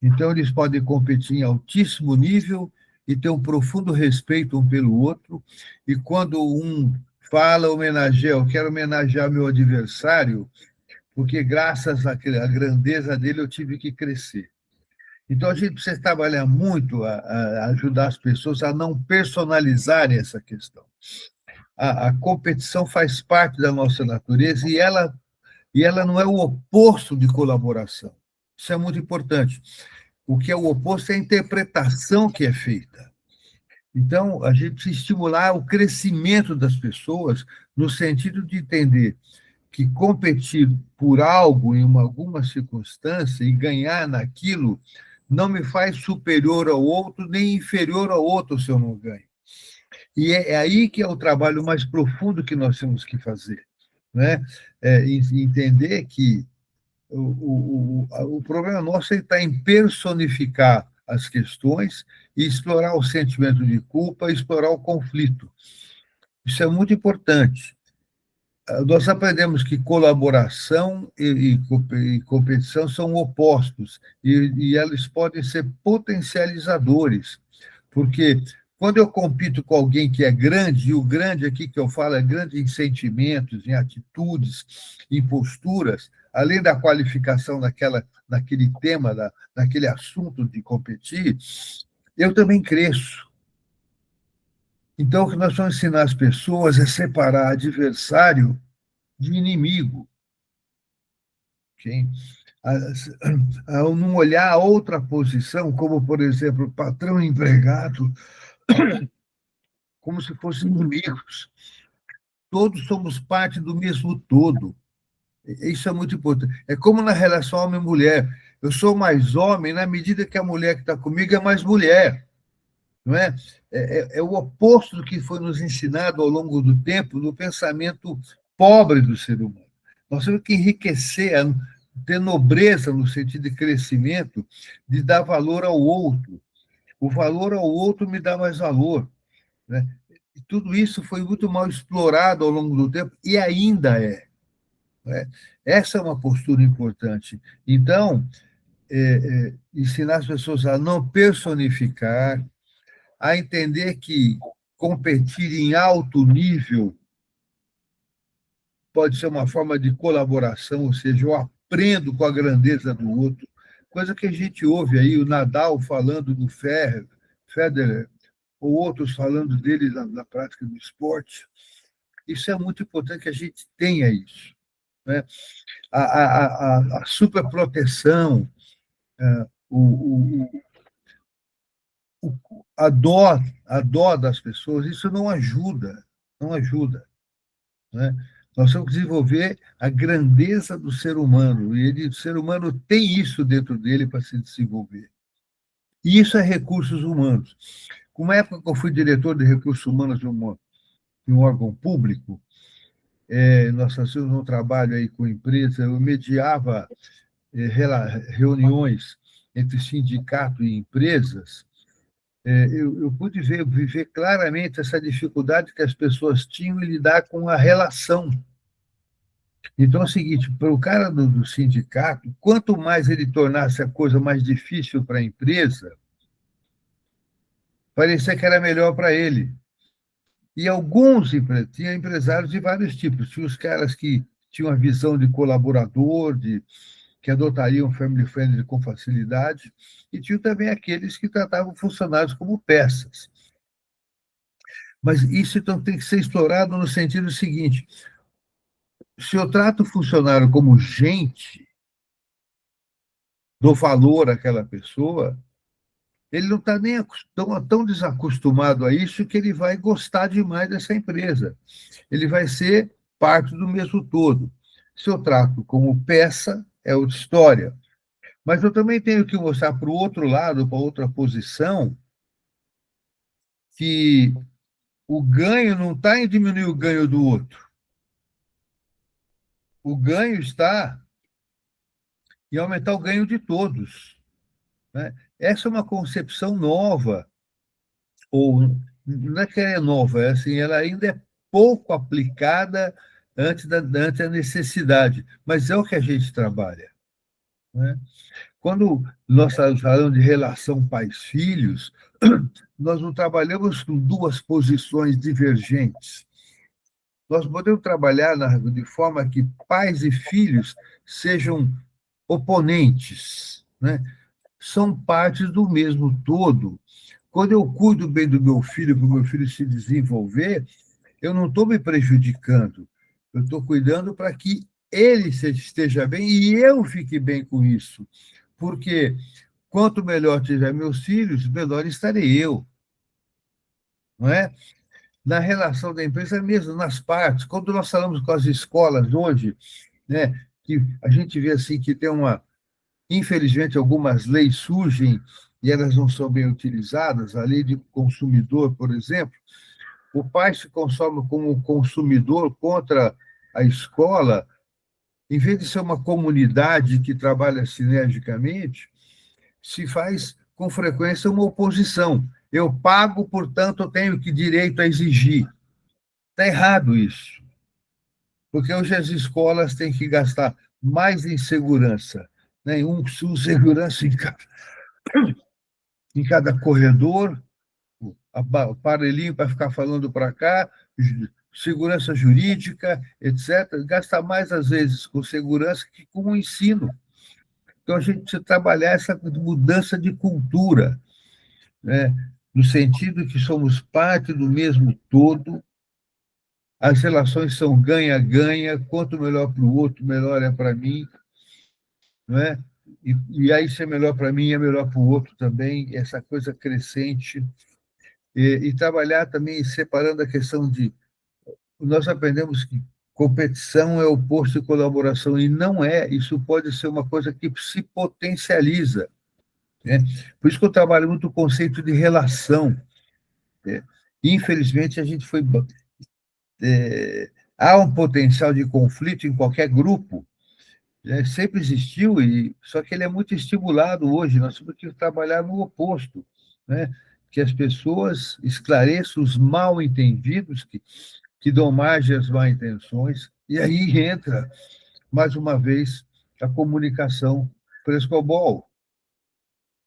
Então, eles podem competir em altíssimo nível e ter um profundo respeito um pelo outro, e quando um fala, homenageia, eu quero homenagear meu adversário, porque graças à grandeza dele eu tive que crescer. Então, a gente precisa trabalhar muito a ajudar as pessoas a não personalizarem essa questão. A competição faz parte da nossa natureza e ela não é o oposto de colaboração. Isso é muito importante. O que é o oposto é a interpretação que é feita. Então, a gente precisa estimular o crescimento das pessoas no sentido de entender que competir por algo em alguma circunstância e ganhar naquilo não me faz superior ao outro, nem inferior ao outro se eu não ganho. E é aí que é o trabalho mais profundo que nós temos que fazer, né? Entender que o problema nosso está em personificar as questões e explorar o sentimento de culpa, explorar o conflito. Isso é muito importante. Nós aprendemos que colaboração e competição são opostos, e eles podem ser potencializadores, porque quando eu compito com alguém que é grande, e o grande aqui que eu falo é grande em sentimentos, em atitudes, em posturas, além da qualificação naquele tema, naquele assunto de competir, eu também cresço. Então, o que nós vamos ensinar as pessoas é separar adversário de inimigo. Okay? A não olhar a outra posição, como, por exemplo, patrão e empregado, como se fossem inimigos. Todos somos parte do mesmo todo. Isso é muito importante. É como na relação homem e mulher. Eu sou mais homem na medida que a mulher que está comigo é mais mulher. Não é? É o oposto do que foi nos ensinado ao longo do tempo no pensamento pobre do ser humano. Nós temos que enriquecer, ter nobreza no sentido de crescimento, de dar valor ao outro. O valor ao outro me dá mais valor, né? E tudo isso foi muito mal explorado ao longo do tempo e ainda é, né? Essa é uma postura importante. Então, ensinar as pessoas a não personificar, a entender que competir em alto nível pode ser uma forma de colaboração, ou seja, eu aprendo com a grandeza do outro, coisa que a gente ouve aí, o Nadal falando do Federer, ou outros falando dele na prática do esporte. Isso é muito importante que a gente tenha isso, né? A superproteção, a dó das pessoas, isso não ajuda, não ajuda, né? Nós temos que desenvolver a grandeza do ser humano, e o ser humano tem isso dentro dele para se desenvolver. E isso é recursos humanos. Como na época que eu fui diretor de recursos humanos de um órgão público, nós fazíamos um trabalho aí com empresa, eu mediava reuniões entre sindicato e empresas, eu pude viver claramente essa dificuldade que as pessoas tinham em lidar com a relação. Então é o seguinte, para o cara do sindicato, quanto mais ele tornasse a coisa mais difícil para a empresa, parecia que era melhor para ele. E alguns tinha empresários de vários tipos. Tinha os caras que tinham a visão de colaborador, que adotariam family friendly com facilidade, e tinha também aqueles que tratavam funcionários como peças. Mas isso então tem que ser explorado no sentido seguinte: se eu trato o funcionário como gente, dou valor àquela pessoa, ele não está nem tão desacostumado a isso que ele vai gostar demais dessa empresa. Ele vai ser parte do mesmo todo. Se eu trato como peça, é outra história. Mas eu também tenho que mostrar para o outro lado, para outra posição, que o ganho não está em diminuir o ganho do outro. O ganho está em aumentar o ganho de todos, né? Essa é uma concepção nova, ou não é que é nova, é assim, ela ainda é pouco aplicada antes da necessidade, mas é o que a gente trabalha, né? Quando nós falamos de relação pais-filhos, nós não trabalhamos com duas posições divergentes. Nós podemos trabalhar de forma que pais e filhos sejam oponentes, né? São partes do mesmo todo. Quando eu cuido bem do meu filho, para o meu filho se desenvolver, eu não estou me prejudicando, eu estou cuidando para que ele esteja bem e eu fique bem com isso. Porque quanto melhor tiver meus filhos, melhor estarei eu. Não é? Na relação da empresa mesmo, nas partes. Quando nós falamos com as escolas hoje, né, que a gente vê assim que tem infelizmente, algumas leis surgem e elas não são bem utilizadas, a lei de consumidor, por exemplo, o pai se consome como consumidor contra a escola, em vez de ser uma comunidade que trabalha sinergicamente, se faz com frequência uma oposição. Eu pago, portanto, eu tenho que direito a exigir. Está errado isso, porque hoje as escolas têm que gastar mais em segurança, né? Um segurança em cada corredor, aparelhinho para ficar falando para cá, segurança jurídica, etc. Gasta mais, às vezes, com segurança que com o ensino. Então, a gente precisa trabalhar essa mudança de cultura, né? No sentido que somos parte do mesmo todo, as relações são ganha-ganha, quanto melhor para o outro, melhor é para mim, não é? E aí, se é melhor para mim, é melhor para o outro também, essa coisa crescente. E trabalhar também separando a questão de... Nós aprendemos que competição é oposto de colaboração, e não é, isso pode ser uma coisa que se potencializa, né? Por isso que eu trabalho muito o conceito de relação, né? Infelizmente, a gente foi... há um potencial de conflito em qualquer grupo, né? Sempre existiu, só que ele é muito estimulado hoje, nós temos que trabalhar no oposto, né? Que as pessoas esclareçam os mal-entendidos que dão margem às má intenções, e aí entra, mais uma vez, a comunicação frescobol.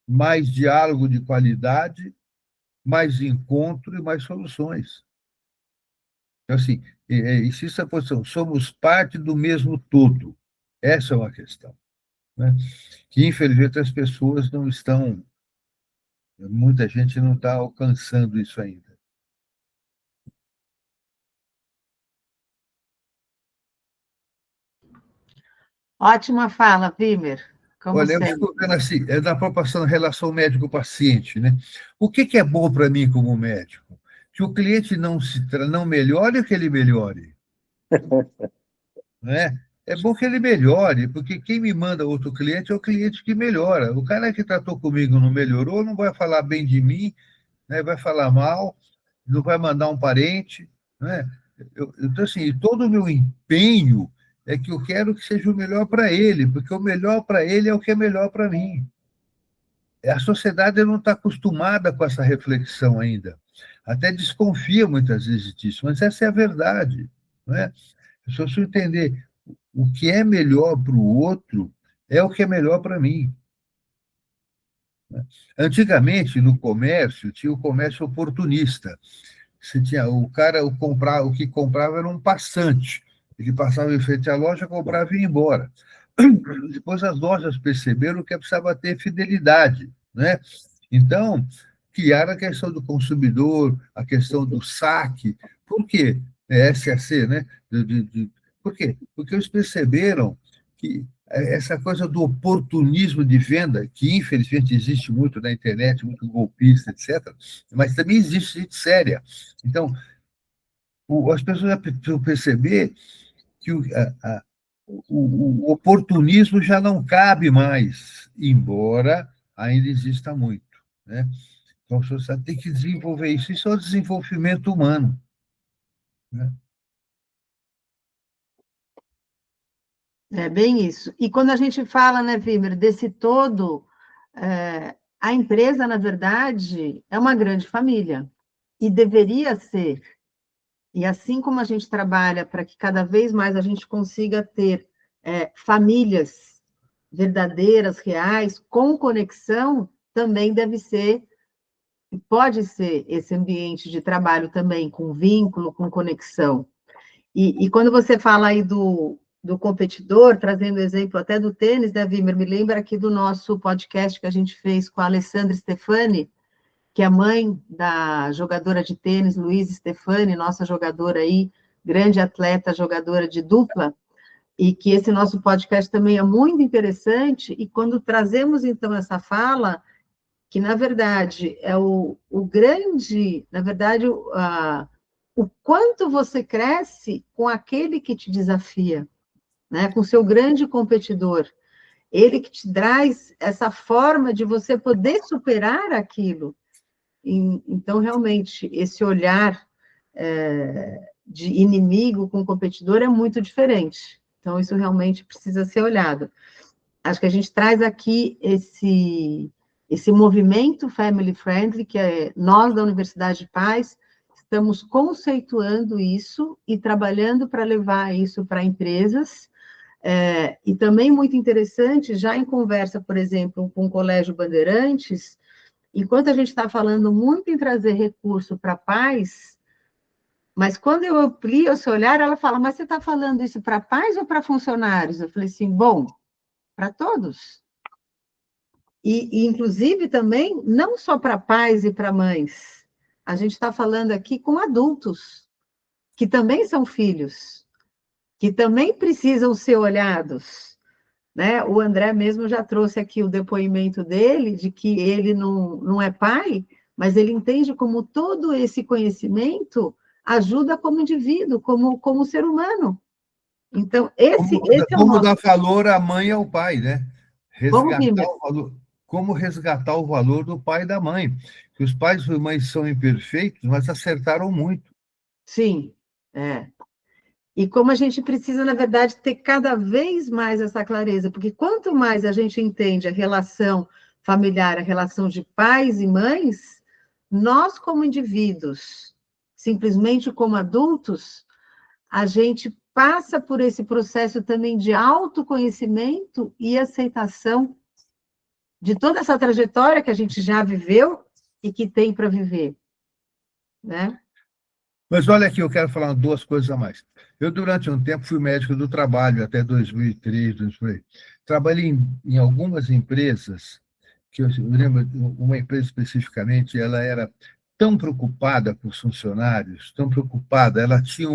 Mais diálogo de qualidade, mais encontro e mais soluções. Então, assim, existe a posição, somos parte do mesmo todo. Essa é uma questão, né? Que, infelizmente, as pessoas não estão, muita gente não está alcançando isso ainda. Ótima fala, Vimer. Como Olha, eu sempre. fico vendo assim, na proporção da relação médico-paciente, né? O que é bom para mim como médico? Que o cliente não melhore ou que ele melhore, né? É bom que ele melhore, porque quem me manda outro cliente é o cliente que melhora. O cara que tratou comigo não melhorou, não vai falar bem de mim, né? Vai falar mal, não vai mandar um parente, né? Então, assim, todo o meu empenho é que eu quero que seja o melhor para ele, porque o melhor para ele é o que é melhor para mim. A sociedade não está acostumada com essa reflexão ainda. Até desconfia muitas vezes disso, mas essa é a verdade, não é? Se eu entender o que é melhor para o outro, é o que é melhor para mim. Antigamente, no comércio, tinha o comércio oportunista. Você tinha o que comprava era um passante. Ele passava em frente à loja, comprava e ia embora. Depois as lojas perceberam que precisava ter fidelidade, né? Então, criaram a questão do consumidor, a questão do saque. Por quê? SAC, né? Por quê? Porque eles perceberam que essa coisa do oportunismo de venda, que infelizmente existe muito na internet, muito golpista, etc., mas também existe gente séria. Então, as pessoas precisam perceber que o oportunismo já não cabe mais, embora ainda exista muito, né? Então, você tem que desenvolver isso. Isso é o desenvolvimento humano, né? É bem isso. E quando a gente fala, né, Vimer, desse todo, a empresa, na verdade, é uma grande família. E deveria ser. E assim como a gente trabalha para que cada vez mais a gente consiga ter famílias verdadeiras, reais, com conexão, também deve ser, pode ser esse ambiente de trabalho também, com vínculo, com conexão. E quando você fala aí do competidor, trazendo exemplo até do tênis, né, Vimer, me lembra aqui do nosso podcast que a gente fez com a Alessandra Stefani, que é a mãe da jogadora de tênis, Luiz Stefani, nossa jogadora aí, grande atleta, jogadora de dupla, e que esse nosso podcast também é muito interessante, e quando trazemos, então, essa fala, que, na verdade, é o grande, na verdade, o quanto você cresce com aquele que te desafia, né, com o seu grande competidor, ele que te traz essa forma de você poder superar aquilo. Então, realmente, esse olhar de inimigo com competidor é muito diferente. Então, isso realmente precisa ser olhado. Acho que a gente traz aqui esse movimento family friendly, que é nós da Universidade de Paz, estamos conceituando isso e trabalhando para levar isso para empresas. E também muito interessante, já em conversa, por exemplo, com o Colégio Bandeirantes, enquanto a gente está falando muito em trazer recurso para paz, mas quando eu amplio esse olhar, ela fala, mas você está falando isso para pais ou para funcionários? Eu falei assim, bom, para todos. E, inclusive, também, não só para pais e para mães, a gente está falando aqui com adultos, que também são filhos, que também precisam ser olhados, né? O André mesmo já trouxe aqui o depoimento dele, de que ele não é pai, mas ele entende como todo esse conhecimento ajuda como indivíduo, como ser humano. Então, esse é o Como nosso... dar valor à mãe e ao pai, né? Vamos, Resgatar Guilherme. o valor, como resgatar o valor do pai e da mãe. Que os pais e mães são imperfeitos, mas acertaram muito. Sim, E como a gente precisa, na verdade, ter cada vez mais essa clareza, porque quanto mais a gente entende a relação familiar, a relação de pais e mães, nós, como indivíduos, simplesmente como adultos, a gente passa por esse processo também de autoconhecimento e aceitação de toda essa trajetória que a gente já viveu e que tem para viver, né? Mas olha aqui, eu quero falar duas coisas a mais. Eu, durante um tempo, fui médico do trabalho, até 2003, 2003. Trabalhei em algumas empresas, que eu lembro, uma empresa especificamente, ela era tão preocupada com os funcionários, tão preocupada, ela tinha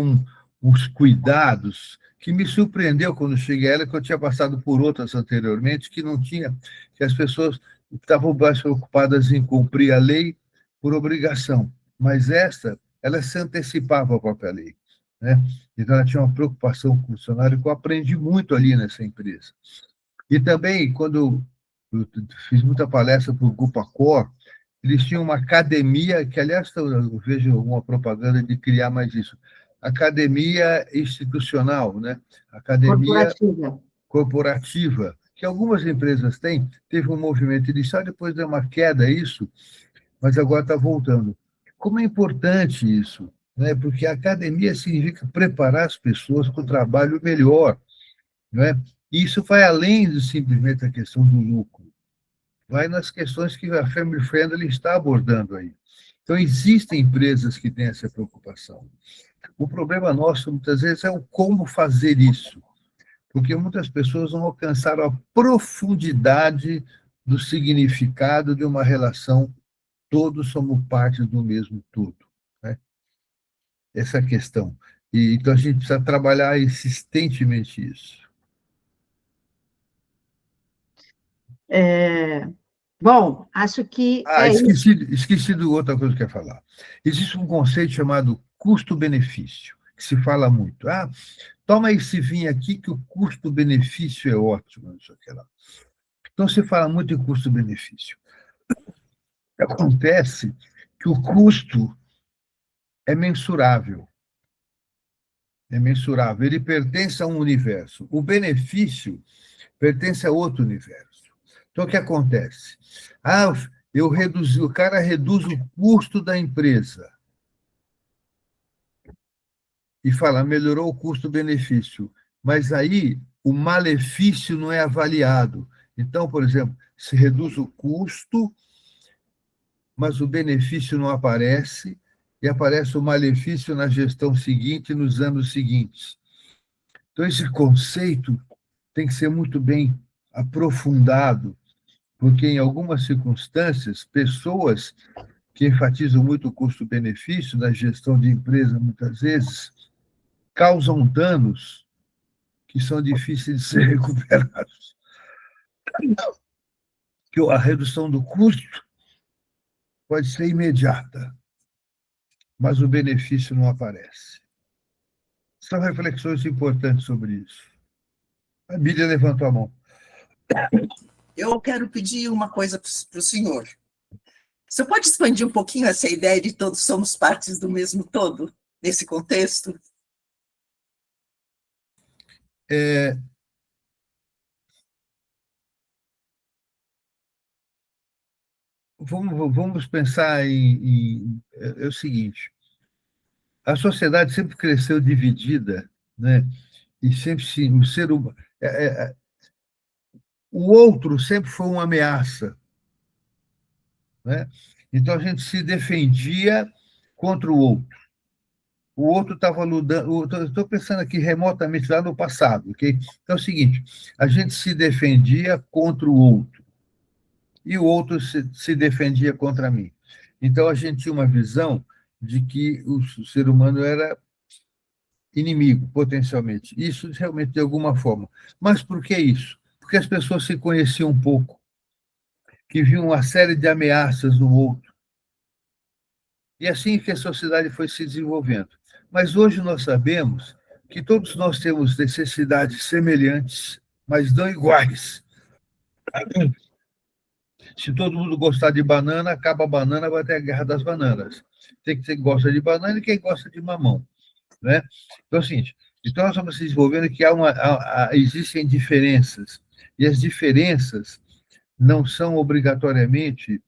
uns cuidados que me surpreendeu quando cheguei a ela, que eu tinha passado por outras anteriormente, que não tinha, que as pessoas estavam mais preocupadas em cumprir a lei por obrigação. Mas ela se antecipava à própria lei, né? Então, ela tinha uma preocupação com o funcionário que eu aprendi muito ali nessa empresa. E também, quando eu fiz muita palestra para o Grupo Accor, eles tinham uma academia, que, aliás, eu vejo uma propaganda de criar mais isso, academia institucional, né? Academia corporativa, que algumas empresas têm. Teve um movimento inicial, depois deu uma queda isso, mas agora está voltando. Como é importante isso, né? Porque a academia significa preparar as pessoas para o trabalho melhor, né? E isso vai além de simplesmente a questão do lucro, vai nas questões que a Family Friendly está abordando aí. Então, existem empresas que têm essa preocupação. O problema nosso, muitas vezes, é o como fazer isso, porque muitas pessoas não alcançaram a profundidade do significado de uma relação. Todos somos parte do mesmo todo, né? Essa é a questão. Então, a gente precisa trabalhar insistentemente isso. Bom, acho que isso. Esqueci de outra coisa que eu ia falar. Existe um conceito chamado custo-benefício, que se fala muito. Toma esse vinho aqui que o custo-benefício é ótimo, não sei o que lá. Então, se fala muito em custo-benefício. Acontece que o custo é mensurável. É mensurável. Ele pertence a um universo. O benefício pertence a outro universo. Então, o que acontece? O cara reduz o custo da empresa e fala, melhorou o custo-benefício. Mas aí o malefício não é avaliado. Então, por exemplo, se reduz o custo, mas o benefício não aparece, e aparece o malefício na gestão seguinte, nos anos seguintes. Então, esse conceito tem que ser muito bem aprofundado, porque, em algumas circunstâncias, pessoas que enfatizam muito o custo-benefício na gestão de empresa, muitas vezes, causam danos que são difíceis de ser recuperados. Que a redução do custo pode ser imediata, mas o benefício não aparece. São reflexões importantes sobre isso. A Miriam levantou a mão. Eu quero pedir uma coisa para o senhor. Você pode expandir um pouquinho essa ideia de todos somos partes do mesmo todo, nesse contexto? Vamos pensar é o seguinte: a sociedade sempre cresceu dividida, né? E sempre o ser humano, o outro sempre foi uma ameaça, né? Então a gente se defendia contra o outro. O outro estava lutando. Estou pensando aqui remotamente lá no passado, ok? Então é o seguinte: a gente se defendia contra o outro e o outro se defendia contra mim. Então a gente tinha uma visão de que o ser humano era inimigo, potencialmente. Isso realmente de alguma forma. Mas por que isso? Porque as pessoas se conheciam um pouco, que viam uma série de ameaças no outro. E assim que a sociedade foi se desenvolvendo. Mas hoje nós sabemos que todos nós temos necessidades semelhantes, mas não iguais. Se todo mundo gostar de banana, acaba a banana, vai ter a guerra das bananas. Tem que ter quem gosta de banana e quem gosta de mamão, né? Então, é o seguinte, então nós vamos se desenvolvendo que existem diferenças, e as diferenças não são obrigatoriamente,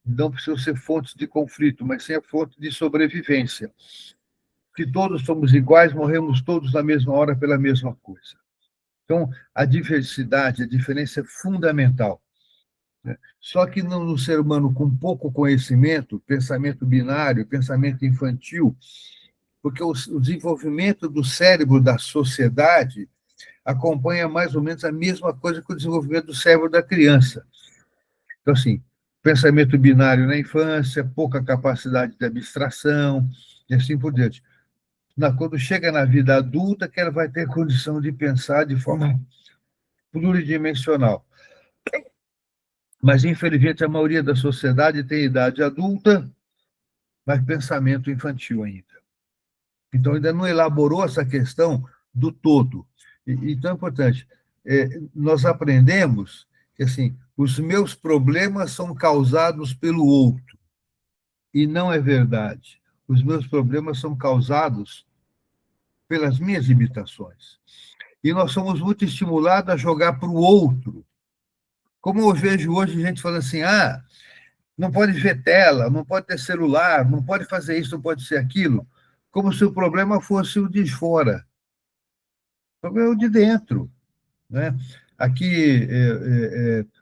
não precisam ser fontes de conflito, mas sim a fonte de sobrevivência. Que todos somos iguais, morremos todos na mesma hora pela mesma coisa. Então, a diversidade, a diferença é fundamental. Só que no ser humano com pouco conhecimento, pensamento binário, pensamento infantil, porque o desenvolvimento do cérebro da sociedade acompanha mais ou menos a mesma coisa que o desenvolvimento do cérebro da criança. Então, assim, pensamento binário na infância, pouca capacidade de abstração, e assim por diante. Quando chega na vida adulta, que ela vai ter condição de pensar de forma pluridimensional. Mas, infelizmente, a maioria da sociedade tem idade adulta, mas pensamento infantil ainda. Então, ainda não elaborou essa questão do todo. Então, é importante. Nós aprendemos que, assim, os meus problemas são causados pelo outro. E não é verdade. Os meus problemas são causados pelas minhas limitações. E nós somos muito estimulados a jogar para o outro. Como eu vejo hoje gente falando assim, não pode ver tela, não pode ter celular, não pode fazer isso, não pode ser aquilo, como se o problema fosse o de fora. O problema é o de dentro, né? Aqui,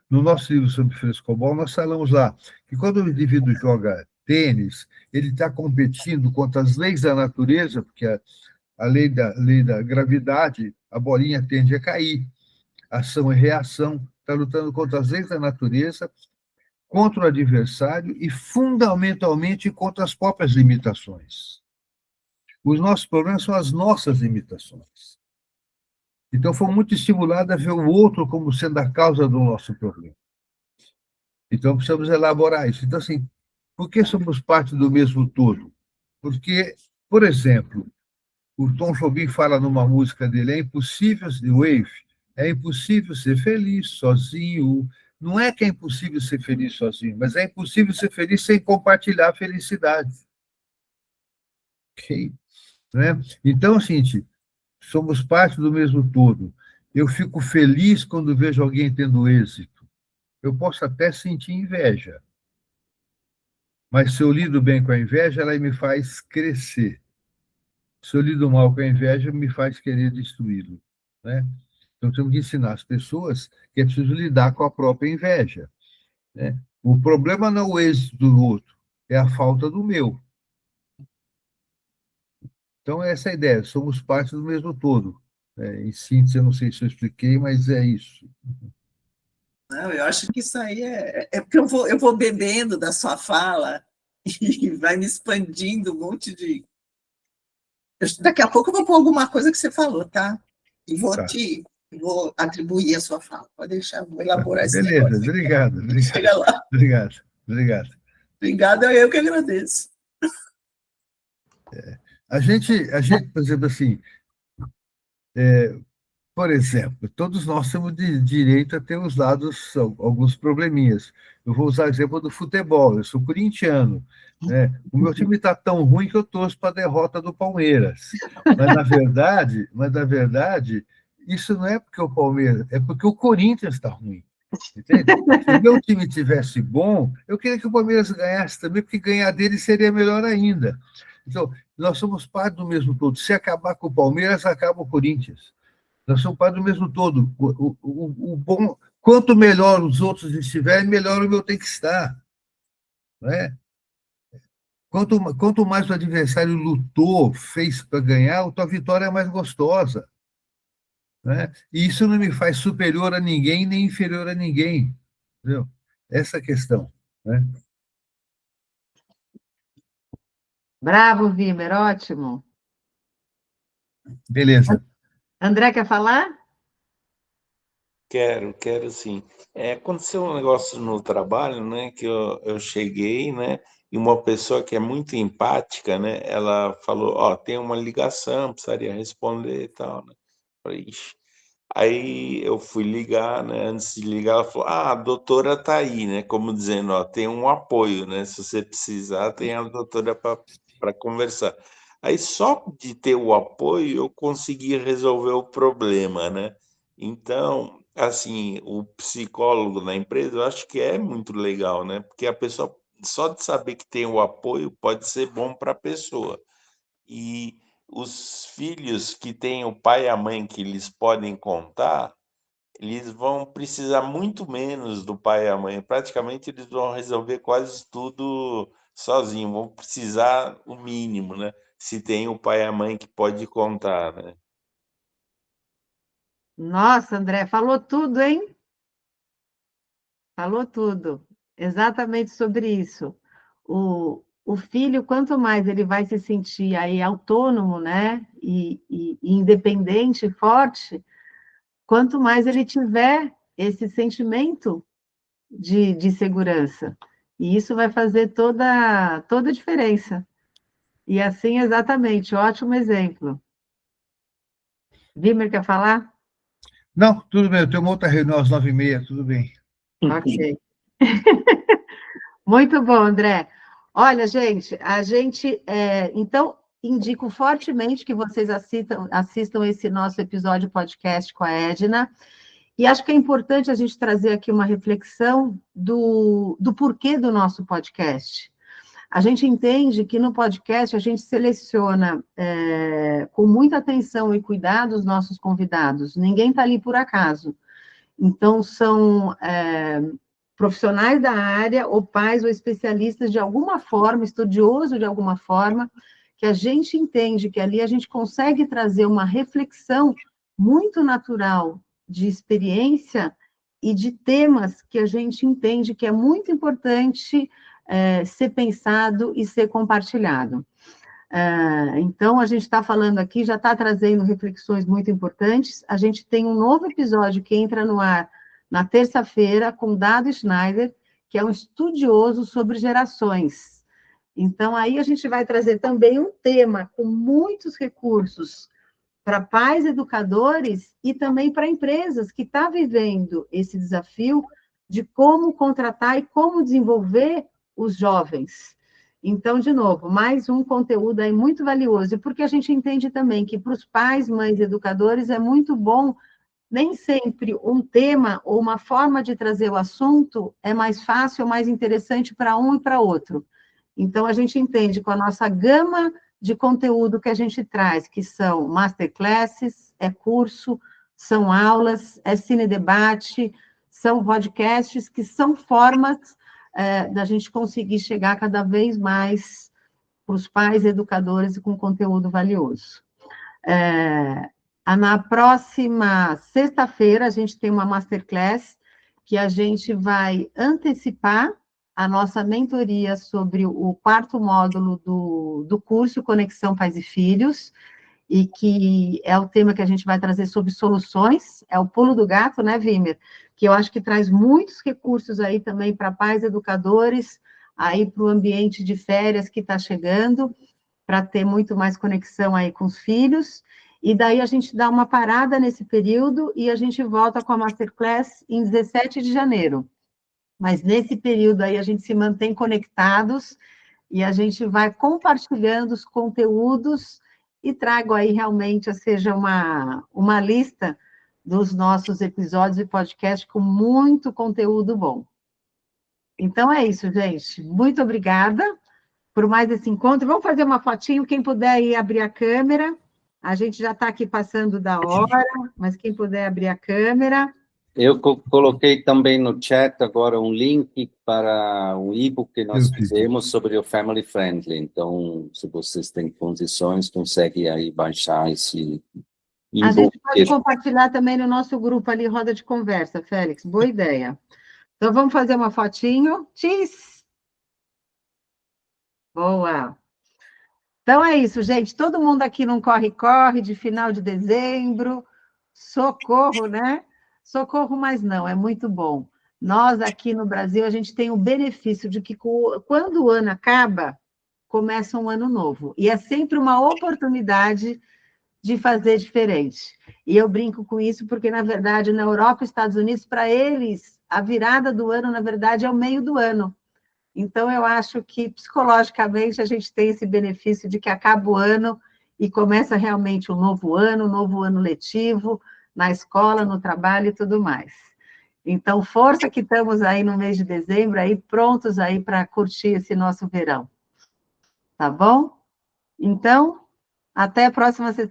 no nosso livro sobre frescobol, nós falamos lá que quando o indivíduo joga tênis, ele está competindo contra as leis da natureza, porque a lei da gravidade, a bolinha tende a cair, ação e reação, está lutando contra as leis da natureza, contra o adversário e, fundamentalmente, contra as próprias limitações. Os nossos problemas são as nossas limitações. Então, foi muito estimulado a ver o outro como sendo a causa do nosso problema. Então, precisamos elaborar isso. Então, assim, por que somos parte do mesmo todo? Porque, por exemplo, o Tom Jobim fala numa música dele, é impossível ser feliz sozinho. Não é que é impossível ser feliz sozinho, mas é impossível ser feliz sem compartilhar a felicidade. Ok? Né? Então, assim, somos parte do mesmo todo. Eu fico feliz quando vejo alguém tendo êxito. Eu posso até sentir inveja, mas se eu lido bem com a inveja, ela me faz crescer. Se eu lido mal com a inveja, me faz querer destruí-lo, né? Então, temos que ensinar as pessoas que é preciso lidar com a própria inveja, né? O problema não é o êxito do outro, é a falta do meu. Então, essa é a ideia, somos parte do mesmo todo. Em síntese, eu não sei se eu expliquei, mas é isso. Não, eu acho que isso aí é porque eu vou bebendo da sua fala e vai me expandindo um monte de... Daqui a pouco eu vou pôr alguma coisa que você falou, tá? E Tá. vou atribuir a sua fala. Pode deixar, vou elaborar esse Beleza, negócio. obrigado. Chega lá. Obrigado. Obrigada, eu que agradeço. A gente, por exemplo, assim, por exemplo, todos nós temos direito a ter os lados, alguns probleminhas. Eu vou usar o exemplo do futebol, eu sou corintiano, né? O meu time está tão ruim que eu torço para a derrota do Palmeiras. Mas, na verdade, isso não é porque o Palmeiras, é porque o Corinthians está ruim. Entende? Se o meu time tivesse bom, eu queria que o Palmeiras ganhasse também, porque ganhar dele seria melhor ainda. Então, nós somos parte do mesmo todo. Se acabar com o Palmeiras, acaba o Corinthians. Nós somos parte do mesmo todo. O bom, quanto melhor os outros estiverem, melhor o meu tem que estar. Não é? Quanto mais o adversário lutou, fez para ganhar, a tua vitória é mais gostosa. Né? E isso não me faz superior a ninguém, nem inferior a ninguém. Entendeu? Essa é a questão. Né? Bravo, Vimer, ótimo. Beleza. André, quer falar? Quero sim. Aconteceu um negócio no trabalho, né, que eu cheguei, né, e uma pessoa que é muito empática, né, ela falou, ó, tem uma ligação, precisaria responder e tal, né. Falei, ixi. Aí eu fui ligar, né, antes de ligar ela falou, ah, a doutora tá aí, né, como dizendo, ó, tem um apoio, né, se você precisar, tem a doutora para conversar. Aí só de ter o apoio eu consegui resolver o problema, né. Então, assim, o psicólogo na empresa eu acho que é muito legal, né, porque a pessoa só de saber que tem o apoio pode ser bom para a pessoa. E os filhos que têm o pai e a mãe que eles podem contar, eles vão precisar muito menos do pai e a mãe. Praticamente eles vão resolver quase tudo sozinho, vão precisar o mínimo, né, se tem o pai e a mãe que pode contar, né. Nossa, André, falou tudo, hein? Falou tudo. Exatamente sobre isso. O filho, quanto mais ele vai se sentir aí autônomo, né, e independente, forte, quanto mais ele tiver esse sentimento de segurança. E isso vai fazer toda a diferença. E assim, exatamente, ótimo exemplo. Vimer, quer falar? Não, tudo bem, eu tenho uma outra reunião às 9h30, tudo bem. Ok. Muito bom, André. Olha, gente, então, indico fortemente que vocês assistam esse nosso episódio podcast com a Edna, e acho que é importante a gente trazer aqui uma reflexão do porquê do nosso podcast. A gente entende que no podcast a gente seleciona com muita atenção e cuidado os nossos convidados, ninguém está ali por acaso. Então, são profissionais da área, ou pais, ou especialistas de alguma forma, estudioso de alguma forma, que a gente entende que ali a gente consegue trazer uma reflexão muito natural de experiência e de temas que a gente entende que é muito importante ser pensado e ser compartilhado. Então, a gente está falando aqui, já está trazendo reflexões muito importantes. A gente tem um novo episódio que entra no ar na terça-feira com Dado Schneider, que é um estudioso sobre gerações. Então, aí a gente vai trazer também um tema com muitos recursos para pais educadores e também para empresas que estão vivendo esse desafio de como contratar e como desenvolver os jovens. Então, de novo, mais um conteúdo aí muito valioso, porque a gente entende também que para os pais, mães, educadores, é muito bom, nem sempre um tema ou uma forma de trazer o assunto é mais fácil ou mais interessante para um e para outro. Então, a gente entende com a nossa gama de conteúdo que a gente traz, que são masterclasses, é curso, são aulas, é cine-debate, são podcasts, que são formas da gente conseguir chegar cada vez mais para os pais educadores e com conteúdo valioso. Na próxima sexta-feira, a gente tem uma masterclass que a gente vai antecipar a nossa mentoria sobre o 4º módulo do curso Conexão Pais e Filhos, e que é o tema que a gente vai trazer sobre soluções, é o pulo do gato, né, Vimer? Que eu acho que traz muitos recursos aí também para pais educadores, aí para o ambiente de férias que está chegando, para ter muito mais conexão aí com os filhos, e daí a gente dá uma parada nesse período e a gente volta com a Masterclass em 17 de janeiro. Mas nesse período aí a gente se mantém conectados e a gente vai compartilhando os conteúdos e trago aí realmente, seja uma lista dos nossos episódios e podcasts com muito conteúdo bom. Então é isso, gente. Muito obrigada por mais esse encontro. Vamos fazer uma fotinho, quem puder aí abrir a câmera. A gente já está aqui passando da hora, mas quem puder abrir a câmera. Eu coloquei também no chat agora um link para um e-book que nós fizemos sobre o Family Friendly. Então, se vocês têm condições, conseguem aí baixar esse e-book. A gente pode compartilhar também no nosso grupo ali, Roda de Conversa, Félix. Boa ideia. Então, vamos fazer uma fotinho. Tchis! Boa! Então, é isso, gente. Todo mundo aqui num corre-corre de final de dezembro. Socorro, né? Socorro, mas não, é muito bom. Nós, aqui no Brasil, a gente tem o benefício de que, quando o ano acaba, começa um ano novo. E é sempre uma oportunidade de fazer diferente. E eu brinco com isso porque, na verdade, na Europa e Estados Unidos, para eles, a virada do ano, na verdade, é o meio do ano. Então, eu acho que, psicologicamente, a gente tem esse benefício de que acaba o ano e começa realmente um novo ano letivo, na escola, no trabalho e tudo mais. Então, força que estamos aí no mês de dezembro, aí prontos aí para curtir esse nosso verão. Tá bom? Então, até a próxima sexta-feira.